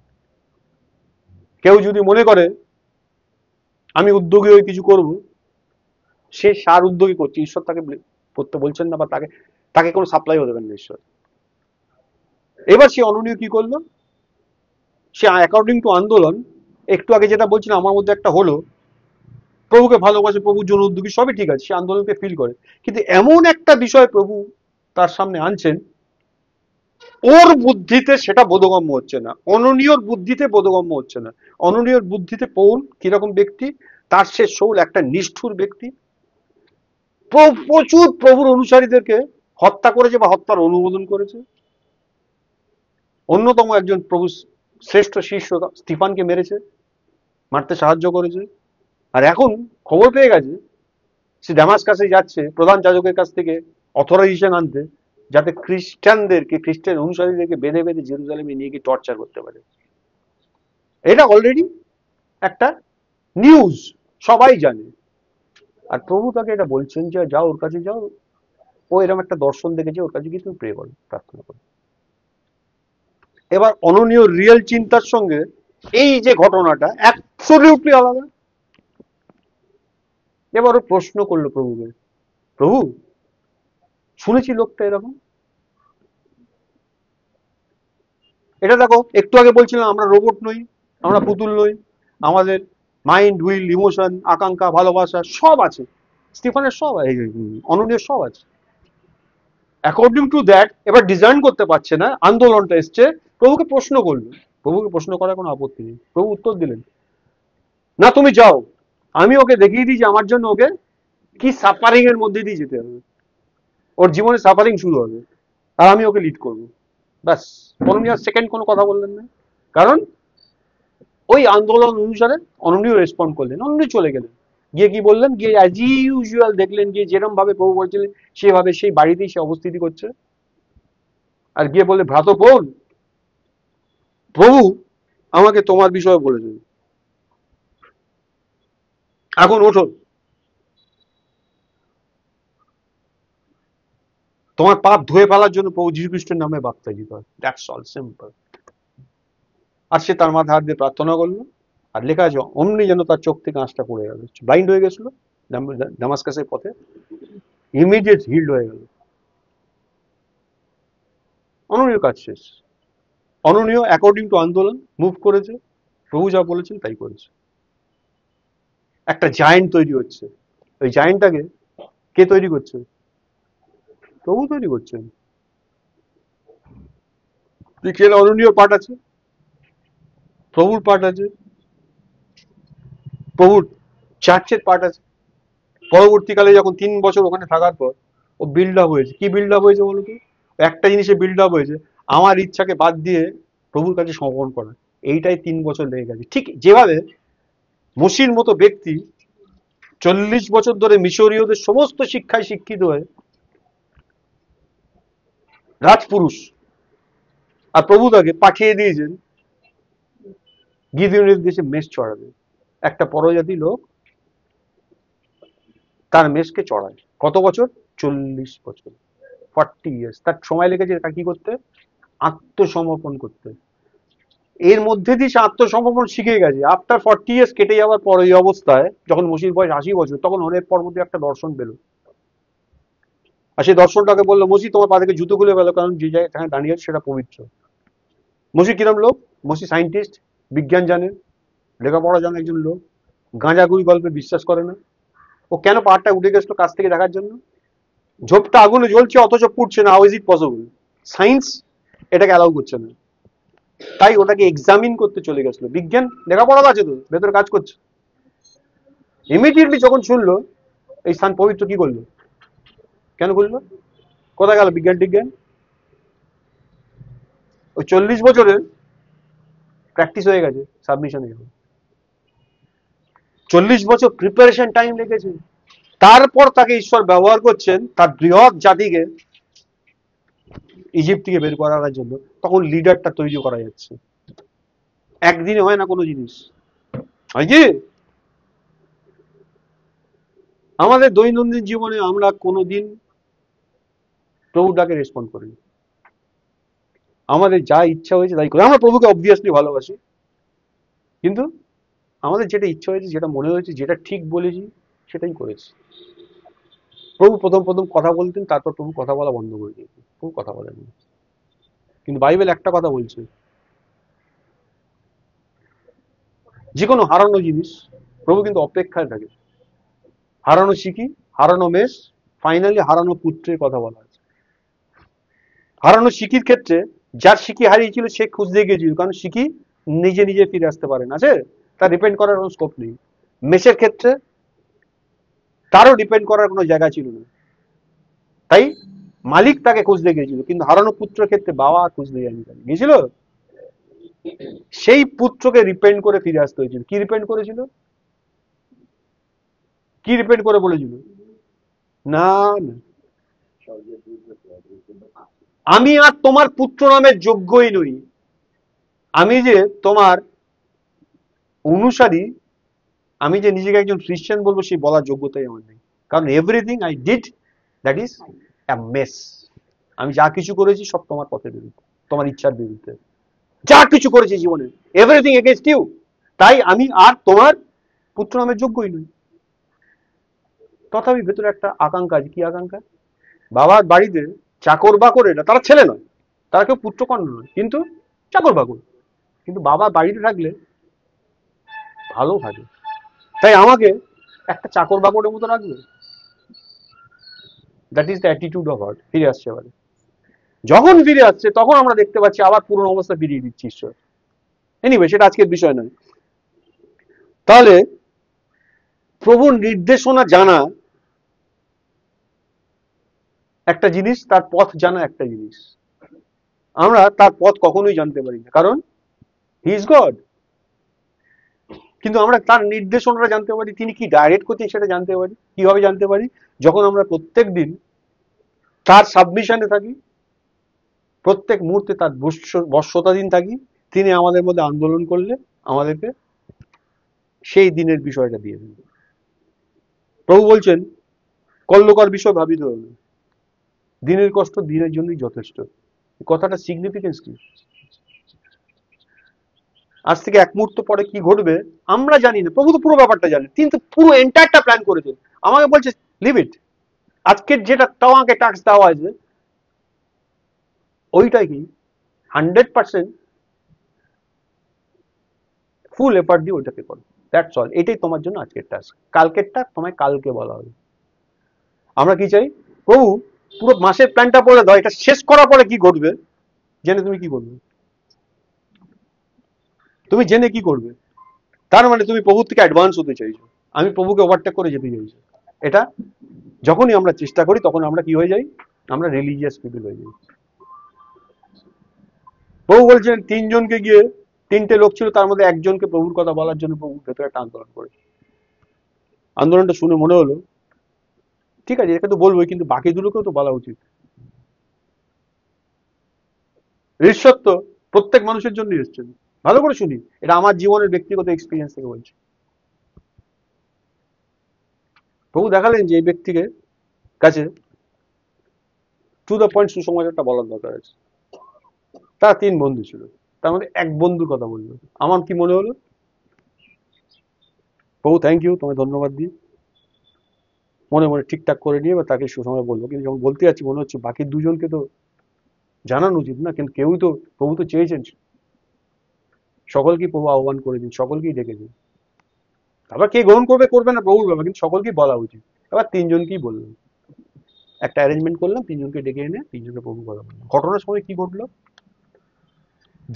কেউ যদি মনে করে আমি উদ্যোগী হয়ে কিছু করব, সে সার উদ্যোগী করছে, ঈশ্বর তাকে করতে বলছেন না, বা তাকে তাকে কোনো সাপ্লাইও দেবেন না ঈশ্বর। এবার সে অননীয় কি করলো, সে অ্যাকর্ডিং টু আন্দোলন, একটু আগে যেটা বলছিলাম আমার মধ্যে একটা হলো, প্রভুকে ভালোবাসে, প্রভুর জন্য উদ্যোগী, সবই ঠিক আছে, সে আন্দোলনকে ফিল করে, কিন্তু এমন একটা বিষয় প্রভু তার সামনে আনছেন, ওর বুদ্ধিতে সেটা বোধগম্য হচ্ছে না, অননীয়র বুদ্ধিতে বোধগম্য হচ্ছে না। অননীয়র বুদ্ধিতে পৌল কিরকম ব্যক্তি, তার সে শৌল একটা নিষ্ঠুর ব্যক্তি, প্রচুর প্রভুর অনুসারীদেরকে হত্যা করেছে বা হত্যার অনুমোদন করেছে। অন্যতম একজন প্রভু শ্রেষ্ঠ শিষ্য স্টিফানকে মেরেছে, মারতে সাহায্য করেছে। আর এখন খবর পেয়ে গেছে সে দামাস্কাসে যাচ্ছে প্রধান যাজকের কাছ থেকে অথরাইজেশন আনতে, যাতে খ্রিস্টানদেরকে, খ্রিস্টান অনুসারীদেরকে বেঁধে বেঁধে জেরুজালেমে নিয়ে গিয়ে টর্চার করতে পারে। এটা অলরেডি একটা নিউজ, সবাই জানে। আর প্রভু তাকে এটা বলছেন যে যাও, ওর কাছে যাও, ও এরকম একটা দর্শন দেখেছে, ওর কাছে গিয়ে তুমি প্রে করো, প্রার্থনা করো। এবার অননীয় রিয়েল চিন্তার সঙ্গে এই যে ঘটনাটা অ্যাবসলিউটলি আলাদা। এবার ও প্রশ্ন করলো প্রভুকে, প্রভু শুনেছি লোকটা এরকম, এটা দেখো একটু আগে বলছিলাম আমরা রোবট নই, আমরা পুতুল নই, আমাদের মাইন্ড, উইল, ইমোশন, আকাঙ্ক্ষা, ভালোবাসা সব আছে, স্টিফানের সব, অননীয় সব আছে। অ্যাকর্ডিং টু দ্যাট এবার ডিজাইন করতে পারছে না, আন্দোলনটা এসছে, প্রভুকে প্রশ্ন করলো। প্রভুকে প্রশ্ন করার কোনো আপত্তি নেই, প্রভু উত্তর দিলেন, না তুমি যাও, আমি ওকে দেখিয়ে দিই যে আমার জন্য ওকে কি সাফারিং এর মধ্যে দিয়ে যেতে হবে, ওর জীবনে সাফারিং শুরু হবে, আর আমি ওকে লিড করবো। ব্যাস, অননীয় সেকেন্ড কোনো কথা বললেন না, কারণ ওই আন্দোলন অনুসারে অননীয় রেসপন্ড করলেন, অননীয় চলে গেলেন, গিয়ে কি বললেন, গিয়ে অ্যাজ ইউজুয়াল দেখলেন গিয়ে যেরকম ভাবে প্রভু বলছিলেন সেভাবে সেই বাড়িতেই সে অবস্থিতি করছে, আর গিয়ে বললে, ভ্রাত পৌল, প্রভু আমাকে তোমার বিষয়ে বলেছেন, এখন ওঠো, তোমার পাপ ধুয়ে ফেলার জন্য প্রভু যীশু খ্রিস্টের নামে বাপ্তাজিত হয়, দ্যাটস অল, সিম্পল। আর সে তার মাথায় হাত দিয়ে প্রার্থনা করলো, আর লেখা আছে অমনি যেন তার চোখ থেকে আঁচটা পড়ে গেল, ব্লাইন্ড হয়ে গেছিল দামাস্কাসের পথে, ইমিডিয়েট হিল্ড হয়ে গেল। অননীয় কাজ শেষ। অননীয় অ্যাকর্ডিং টু আন্দোলন মুভ করেছে, প্রভু যা বলেছেন তাই করেছে। একটা জায়েন্ট তৈরি হচ্ছে, ওই জায়েন্টটাকে কে তৈরি করছে, প্রভু তৈরি করছেন। খেলে অননীয় পাঠ আছে, প্রভুর পাঠ আছে, প্রভুর চার্চের পাঠ আছে। পরবর্তীকালে যখন 3 বছর ওখানে থাকার পর ও বিল্ড আপ হয়েছে, কি বিল্ড আপ হয়েছে বলতো, একটা জিনিসে বিল্ড আপ হয়েছে, আমার ইচ্ছাকে বাদ দিয়ে প্রভুর কাছে সমর্পণ করা। এইটাই 3 বছর লেগে গেছে। ঠিক যেভাবে মসির মতো ব্যক্তি 40 বছর ধরে মিশরীয়দের সমস্ত শিক্ষায় শিক্ষিত হয়ে রাজপুরুষ, আর প্রভু তাকে পাঠিয়ে দিয়েছেন গিদিওনের দেশে মেষ চড়াবে। একটা পরজাতি লোক তার মেষকে চড়ায়। কত বছর? 40 বছর, 40 ইয়ার্স। তার সময় লেগেছে তা কি করতে? আত্মসমর্পণ করতে। এর মধ্যে দিয়ে সে আত্মসমর্পণ শিখে গেছে। আফটার 40 ইয়ার্স কেটে যাওয়ার পর এই অবস্থায় যখন মসির বয়স 80 বছর, তখন অনেক পর মধ্যে একটা দর্শন পেল। আর সেই দর্শনটাকে বললো, মসি তোমার পা থেকে জুতো খুলে ফেলো, কারণ যে জায়গায় দাঁড়িয়ে আছে সেটা পবিত্র। মসি কিরম লোক? মসি সায়েন্টিস্ট, বিজ্ঞান জানে, লেখাপড়া জানে একজন লোক, গাঁজাগুড়ি গল্পে বিশ্বাস করে না। ও কেন পাহাড়টা উঠে গেছিল কাছ থেকে দেখার জন্য? ঝোপটা আগুনে জ্বলছে অথচ পুড়ছে না, how is it possible? Science এটাকে অ্যালাউ করছে না, তাই ওটাকে এক্সামিন করতে চলে গেছিল। বিজ্ঞান লেখাপড়া আছে তো, ভেতরে কাজ করছে। ইমিডিয়েটলি যখন শুনলো এই স্থান পবিত্র, কি করলো? কেন করলো? কোথায় গেল বিজ্ঞান টিজ্ঞান? ওই 40 বছরের প্র্যাকটিস হয়ে গেছে সাবমিশনে। 40 বছর প্রিপারেশন টাইম লেগেছে। তারপর তাকে ঈশ্বর ব্যবহার করছেন তার বৃহৎ জাতিকে ইজিপ্ট থেকে বের করার জন্য। তখন লিডারটা তৈরি করা যাচ্ছে। একদিনে হয় না কোনো জিনিস, হয় কি? আমাদের দৈনন্দিন জীবনে আমরা কোনোদিন প্রভুর ডাকে রেসপন্ড করিনি। আমাদের যা ইচ্ছা হয়েছে তাই করি। আমরা প্রভুকে অবভিয়াসলি ভালোবাসি, কিন্তু আমাদের যেটা ইচ্ছা হয়েছে, যেটা মনে হয়েছে, যেটা ঠিক বলেছি সেটাই করেছি। প্রভু প্রথম প্রথম কথা বলতেন, তারপর প্রভু কথা বলা বন্ধ করে দিয়েছেন। প্রভু কথা বলেননি। কিন্তু বাইবেল একটা কথা বলছে, যে কোনো হারানো জিনিস প্রভু কিন্তু অপেক্ষায় থাকে। হারানো শিখি, হারানো মেষ, ফাইনালি হারানো পুত্রের কথা বলা আছে। হারানো শিখির ক্ষেত্রে যার শিখি হারিয়েছিল সে খুঁজতে গিয়েছিল, কারণ শিখি নিজে নিজে ফিরে আসতে পারেন, আছে তার ডিপেন্ড করার কোনো স্কোপ নেই। মেষের ক্ষেত্রে তারও ডিপেন্ড করার কোনো জায়গা ছিল না, তাই মালিক তাকে খুঁজতে গিয়েছিল। কিন্তু হারানো পুত্রের ক্ষেত্রে বাবা খুঁজতে যায়নি, গিয়েছিল সেই পুত্রকে রিপেন্ড করে ফিরে আসতে হয়েছিল। কি রিপেন্ড করেছিল? কি রিপেন্ড করে বলেছিল? না না, আমি আর তোমার পুত্র নামের যোগ্যই নই। আমি যে তোমার অনুসারী, আমি যে নিজেকে একজন খ্রিস্টান বলবো সেই বলার যোগ্যতাই আমার নেই, কারণ everything I did that is a mace. আমি যা কিছু করেছি সব তোমার পথের বিরুদ্ধে, তোমার ইচ্ছার বিরুদ্ধে। যা কিছু করেছি জীবনে, এভরিথিং এগেইনস্ট ইউ। তাই আমি আর তোমার পুত্র নামের যোগ্যই নই। তথাপি ভেতরে একটা আকাঙ্ক্ষা আছে। কি আকাঙ্ক্ষা? বাবার বাড়িতে চাকর বাকরেরা, তারা ছেলে নয়, তারা কেউ পুত্রকন্যা নয়, কিন্তু চাকর বাকর, কিন্তু বাবার বাড়িতে থাকলে ভালো থাকে। তাই আমাকে একটা চাকর বাকরের মতো রাখবে। That is the attitude of god. ফিরে আসছে এবারে। যখন ফিরে আসছে তখন আমরা দেখতে পাচ্ছি আবার পুরনো অবস্থা ফিরিয়ে দিচ্ছে ঈশ্বর। এনিওয়ে, সেটা আজকের বিষয় নয়। তাহলে প্রভুর নির্দেশনা জানা একটা জিনিস, তার পথ জানা একটা জিনিস। আমরা তার পথ কখনোই জানতে পারি না, কারণ হি ইজ গড। কিন্তু আমরা তার নির্দেশনাটা জানতে পারি, তিনি কি ডাইরেক্ট করছেন সেটা জানতে পারি। কিভাবে জানতে পারি? যখন আমরা প্রত্যেক দিন তার সাবমিশনে থাকি, প্রত্যেক মুহূর্তে তার বশ্যতাধীন থাকি। তিনি আমাদের মধ্যে আন্দোলন করলে আমাদেরকে সেই দিনের বিষয়টা দিয়ে দেন। প্রভু বলছেন, কল্যকার বিষয় ভাবিত হবে, দিনের কষ্ট দিনের জন্যই যথেষ্ট। কথাটা সিগনিফিকেন্স কি? আজ থেকে এক মুহূর্ত পরে কি ঘটবে আমরা জানি না, প্রভু তো পুরো ব্যাপারটা জানেন, কিন্তু পুরো এন্টায়ারটা প্ল্যান করেছেন। আমাকে বলছে লিভ ইট, আজকের যেটা তোমাকে টাস্ক দেওয়া হয়েছে ওইটাই কি 100% ফুল এফার্ট দিয়ে ওইটাকে করো। That's all. এটাই তোমার জন্য আজকের টাস্ক। কালকেরটা তোমায় কালকে বলা হবে। আমরা কি চাই? প্রভু পুরো মাসের প্ল্যানটা বলে দাও, এটা শেষ করার পরে কি ঘটবে জেনে তুমি কি করবে। তুমি জেনে কি করবে? তার মানে তুমি প্রভুর থেকে অ্যাডভান্স হতে চাইছো, আমি প্রভুকে ওভারটেক করে যেতে চাইছি। এটা যখনই আমরা চেষ্টা করি তখন আমরা কি হয়ে যাই? আমরা রিলিজিয়াস পিপল হয়ে যাই। প্রভু বলছেন 3 জনকে গিয়ে, 3টে লোক ছিল, তার মধ্যে একজনকে প্রভুর কথা বলার জন্য প্রভু ভেতরে একটা আন্দোলন করেছে। আন্দোলনটা শুনে মনে হলো ঠিক আছে এটাকে তো বলবোই, কিন্তু বাকি দুটোকেও তো বলা উচিত। ঈশ্বর তো প্রত্যেক মানুষের জন্য এসেছেন। ভালো করে শুনি, এটা আমার জীবনের ব্যক্তিগত এক্সপিরিয়েন্স থেকে বলছি। প্রভু দেখালেন যে এই ব্যক্তিকে কাছে টু দ্য পয়েন্ট সুসমাচারটা বলার দরকার আছে। তারা 3 বন্ধু ছিল, তার মধ্যে এক বন্ধুর কথা বললো। আমার কি মনে হলো, প্রভু থ্যাংক ইউ, তোমায় ধন্যবাদ দিই, মনে মনে ঠিকঠাক করে নিয়ে বা তাকে সুসময় বলবো। কিন্তু যখন বলতে যাচ্ছি মনে হচ্ছে বাকি দুজনকে তো জানানো উচিত না, কিন্তু কেউই তো, প্রভু তো চেয়েছেন সকলকেই প্রভু আহ্বান করে দিন, সকলকেই ডেকে দিন। আবার কে গ্রহণ করবে করবে না প্রভুর ব্যাপার, কিন্তু সকলকেই বলা উচিত। এবার 3 জনকেই বললাম, একটা অ্যারেঞ্জমেন্ট করলাম, 3 জনকে ডেকে এনে 3 জনকে প্রভু কথা বললাম। ঘটনার সময় কি ঘটলো,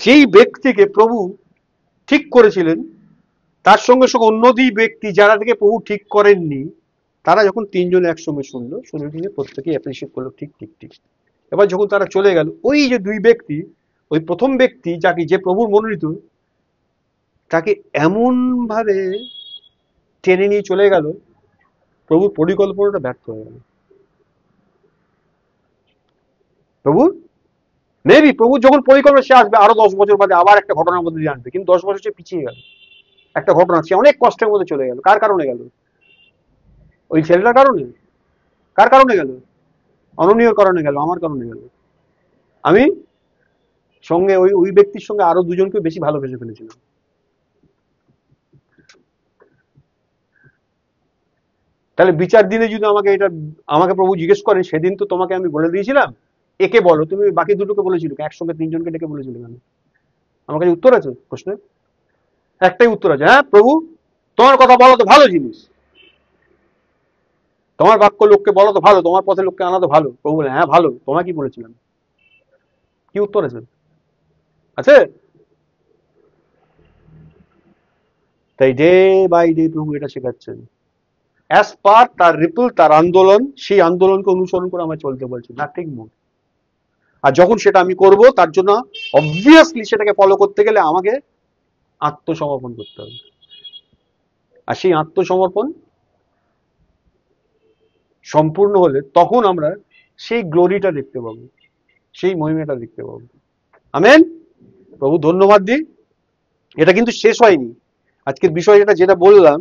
যেই ব্যক্তিকে প্রভু ঠিক করেছিলেন তার সঙ্গে সঙ্গে অন্য 2 ব্যক্তি যারা থেকে প্রভু ঠিক করেননি, তারা যখন 3 জন একসঙ্গে শুনলো, শুনে নিয়ে প্রত্যেকেই অ্যাপ্রিসিয়েট করলো, ঠিক ঠিক ঠিক। এবার যখন তারা চলে গেল, ওই যে 2 ব্যক্তি, ওই প্রথম ব্যক্তি যাকে, যে প্রভুর মনোনীত, তাকে এমন ভাবে টেনে নিয়ে চলে গেল, প্রভুর পরিকল্পনাটা ব্যর্থ হয়ে গেল। প্রভু মেবি প্রভু যখন পরিকল্পনা, সে আসবে আরো 10 বছর বাদে আবার একটা ঘটনার মধ্যে দিয়ে আনবে, কিন্তু 10 বছর সে পিছিয়ে গেল। একটা ঘটনা, সে অনেক কষ্টের মধ্যে চলে গেল। কার কারণে গেল? ওই ছেলেটার কারণে? কার কারণে গেল? অননীয়র কারণে গেল, আমার কারণে গেল। আমি সঙ্গে ওই ওই ব্যক্তির সঙ্গে আরো 2 জনকে বেশি ভালোবেসে ফেলেছিলাম। তাহলে বিচার দিনে যদি আমাকে প্রভু জিজ্ঞেস করেন, সেদিন তো তোমাকে আমি বলে দিয়েছিলাম একে বলো, তুমি বাকি দুটোকে বলেছিল, একসঙ্গে 3 জনকে ডেকে বলেছিল কেন? আমার কাছে উত্তর আছে প্রশ্নের, একটাই উত্তর আছে, হ্যাঁ প্রভু তোমার কথা বলা তো ভালো জিনিস, তোমার বাক্য লোককে বলা তো ভালো, তোমার পথে লোককে আনা তো ভালো। প্রভু বলে হ্যাঁ ভালো, তোমায় কি বলেছিলাম? কি উত্তর আছে? আছে? তাই ডে বাই ডে প্রভু এটা শেখাচ্ছেন, অ্যাজ পার তার রিপল, তার আন্দোলন, সেই আন্দোলনকে অনুসরণ করে আমায় চলতে বলছে, নাথিং মোর। আর যখন সেটা আমি করব, তার জন্য অবভিয়াসলি সেটাকে ফলো করতে গেলে আমাকে আত্মসমর্পণ করতে হবে। আর সেই আত্মসমর্পণ সম্পূর্ণ হলে তখন আমরা সেই গ্লোরিটা দেখতে পাবো, সেই মহিমাটা দেখতে পাবো। আমেন। প্রভু ধন্যবাদ দিই। এটা কিন্তু শেষ হয়নি। আজকের বিষয় যেটা বললাম,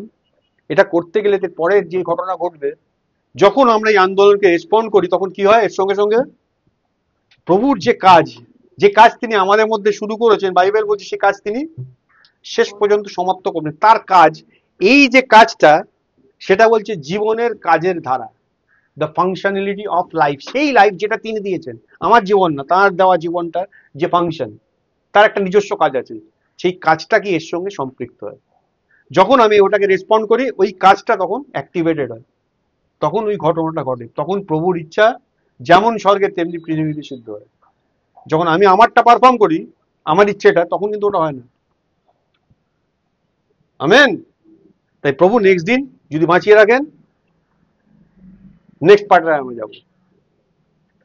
এটা করতে গেলে পরের যে ঘটনা ঘটবে, যখন আমরা এই আন্দোলনকে রেসপন্ড করি, তখন কি হয়, এর সঙ্গে সঙ্গে প্রভুর যে কাজ তিনি আমাদের মধ্যে শুরু করেছেন, বাইবেল বলছে সে কাজ তিনি শেষ পর্যন্ত সমাপ্ত করবেন। তার কাজ, এই যে কাজটা, সেটা বলছে জীবনের কাজের ধারা, দ্য ফাংশনালিটি অফ লাইফ। সেই লাইফ যেটা তিনি দিয়েছেন, আমার জীবন না, তার দেওয়া জীবনটা যে ফাংশন, তার একটা নিজস্ব কাজ আছে। সেই কাজটা কি এর সঙ্গে সম্পৃক্ত হয়। যখন আমি ওটাকে রেসপন্ড করি, ওই কাজটা তখন অ্যাক্টিভেটেড হয়, তখন ওই ঘটনাটা ঘটে, তখন প্রভুর ইচ্ছা যেমন স্বর্গে তেমনি পৃথিবীতে সিদ্ধ হয়। যখন আমি আমারটা পারফর্ম করি, আমার ইচ্ছেটা, তখন কিন্তু ওটা হয় না। আমেন। তাই প্রভু নেক্সট দিন যদি বাঁচিয়ে রাখেন, নেক্সট পার্টে আমি যাব।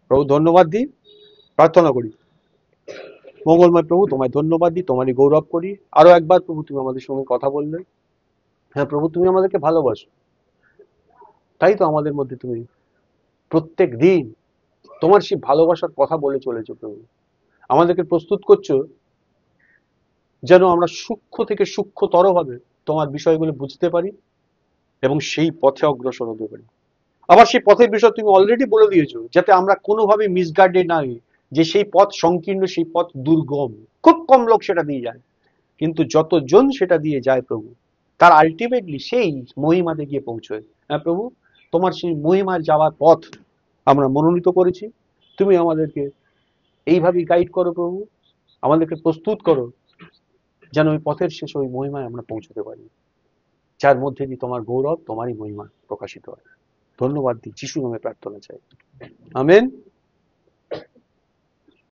প্রভু ধন্যবাদ দিই, প্রার্থনা করি। মঙ্গলময় প্রভু, তোমায় ধন্যবাদ দিই, তোমারই গৌরব করি। আরো একবার প্রভু তুমি আমাদের সঙ্গে কথা বললে। হ্যাঁ প্রভু, তুমি আমাদেরকে ভালোবাসো, তাই তো আমাদের মধ্যে তুমি প্রত্যেক দিন তোমার সেই ভালোবাসার কথা বলে চলেছো প্রভু। আমাদেরকে প্রস্তুত করছো যেন আমরা সূক্ষ্ম থেকে সূক্ষ্মতর ভাবে তোমার বিষয়গুলো বুঝতে পারি এবং সেই পথে অগ্রসর হতে পারি। আবার সেই পথের বিষয় তুমি অলরেডি বলে দিয়েছো, যাতে আমরা কোনোভাবে মিসগাইডেড না হই, যে সেই পথ সংকীর্ণ, সেই পথ দুর্গম, খুব কম লোক সেটা দিয়ে যায়, কিন্তু যতজন সেটা দিয়ে যায় প্রভু, তার আলটিমেটলি সেই মহিমাতে গিয়ে পৌঁছয়। হ্যাঁ প্রভু, তোমার সেই মহিমার যাওয়ার পথ আমরা মনোনীত করেছি। তুমি আমাদেরকে এইভাবেই গাইড করো প্রভু, আমাদেরকে প্রস্তুত করো যেন ওই পথের শেষে ওই মহিমায় আমরা পৌঁছতে পারি, যার মধ্যে দিয়ে তোমার গৌরব, তোমারই মহিমা প্রকাশিত হয়। ধন্যবাদ দিই, যিশু নামে প্রার্থনা চাই। আমেন।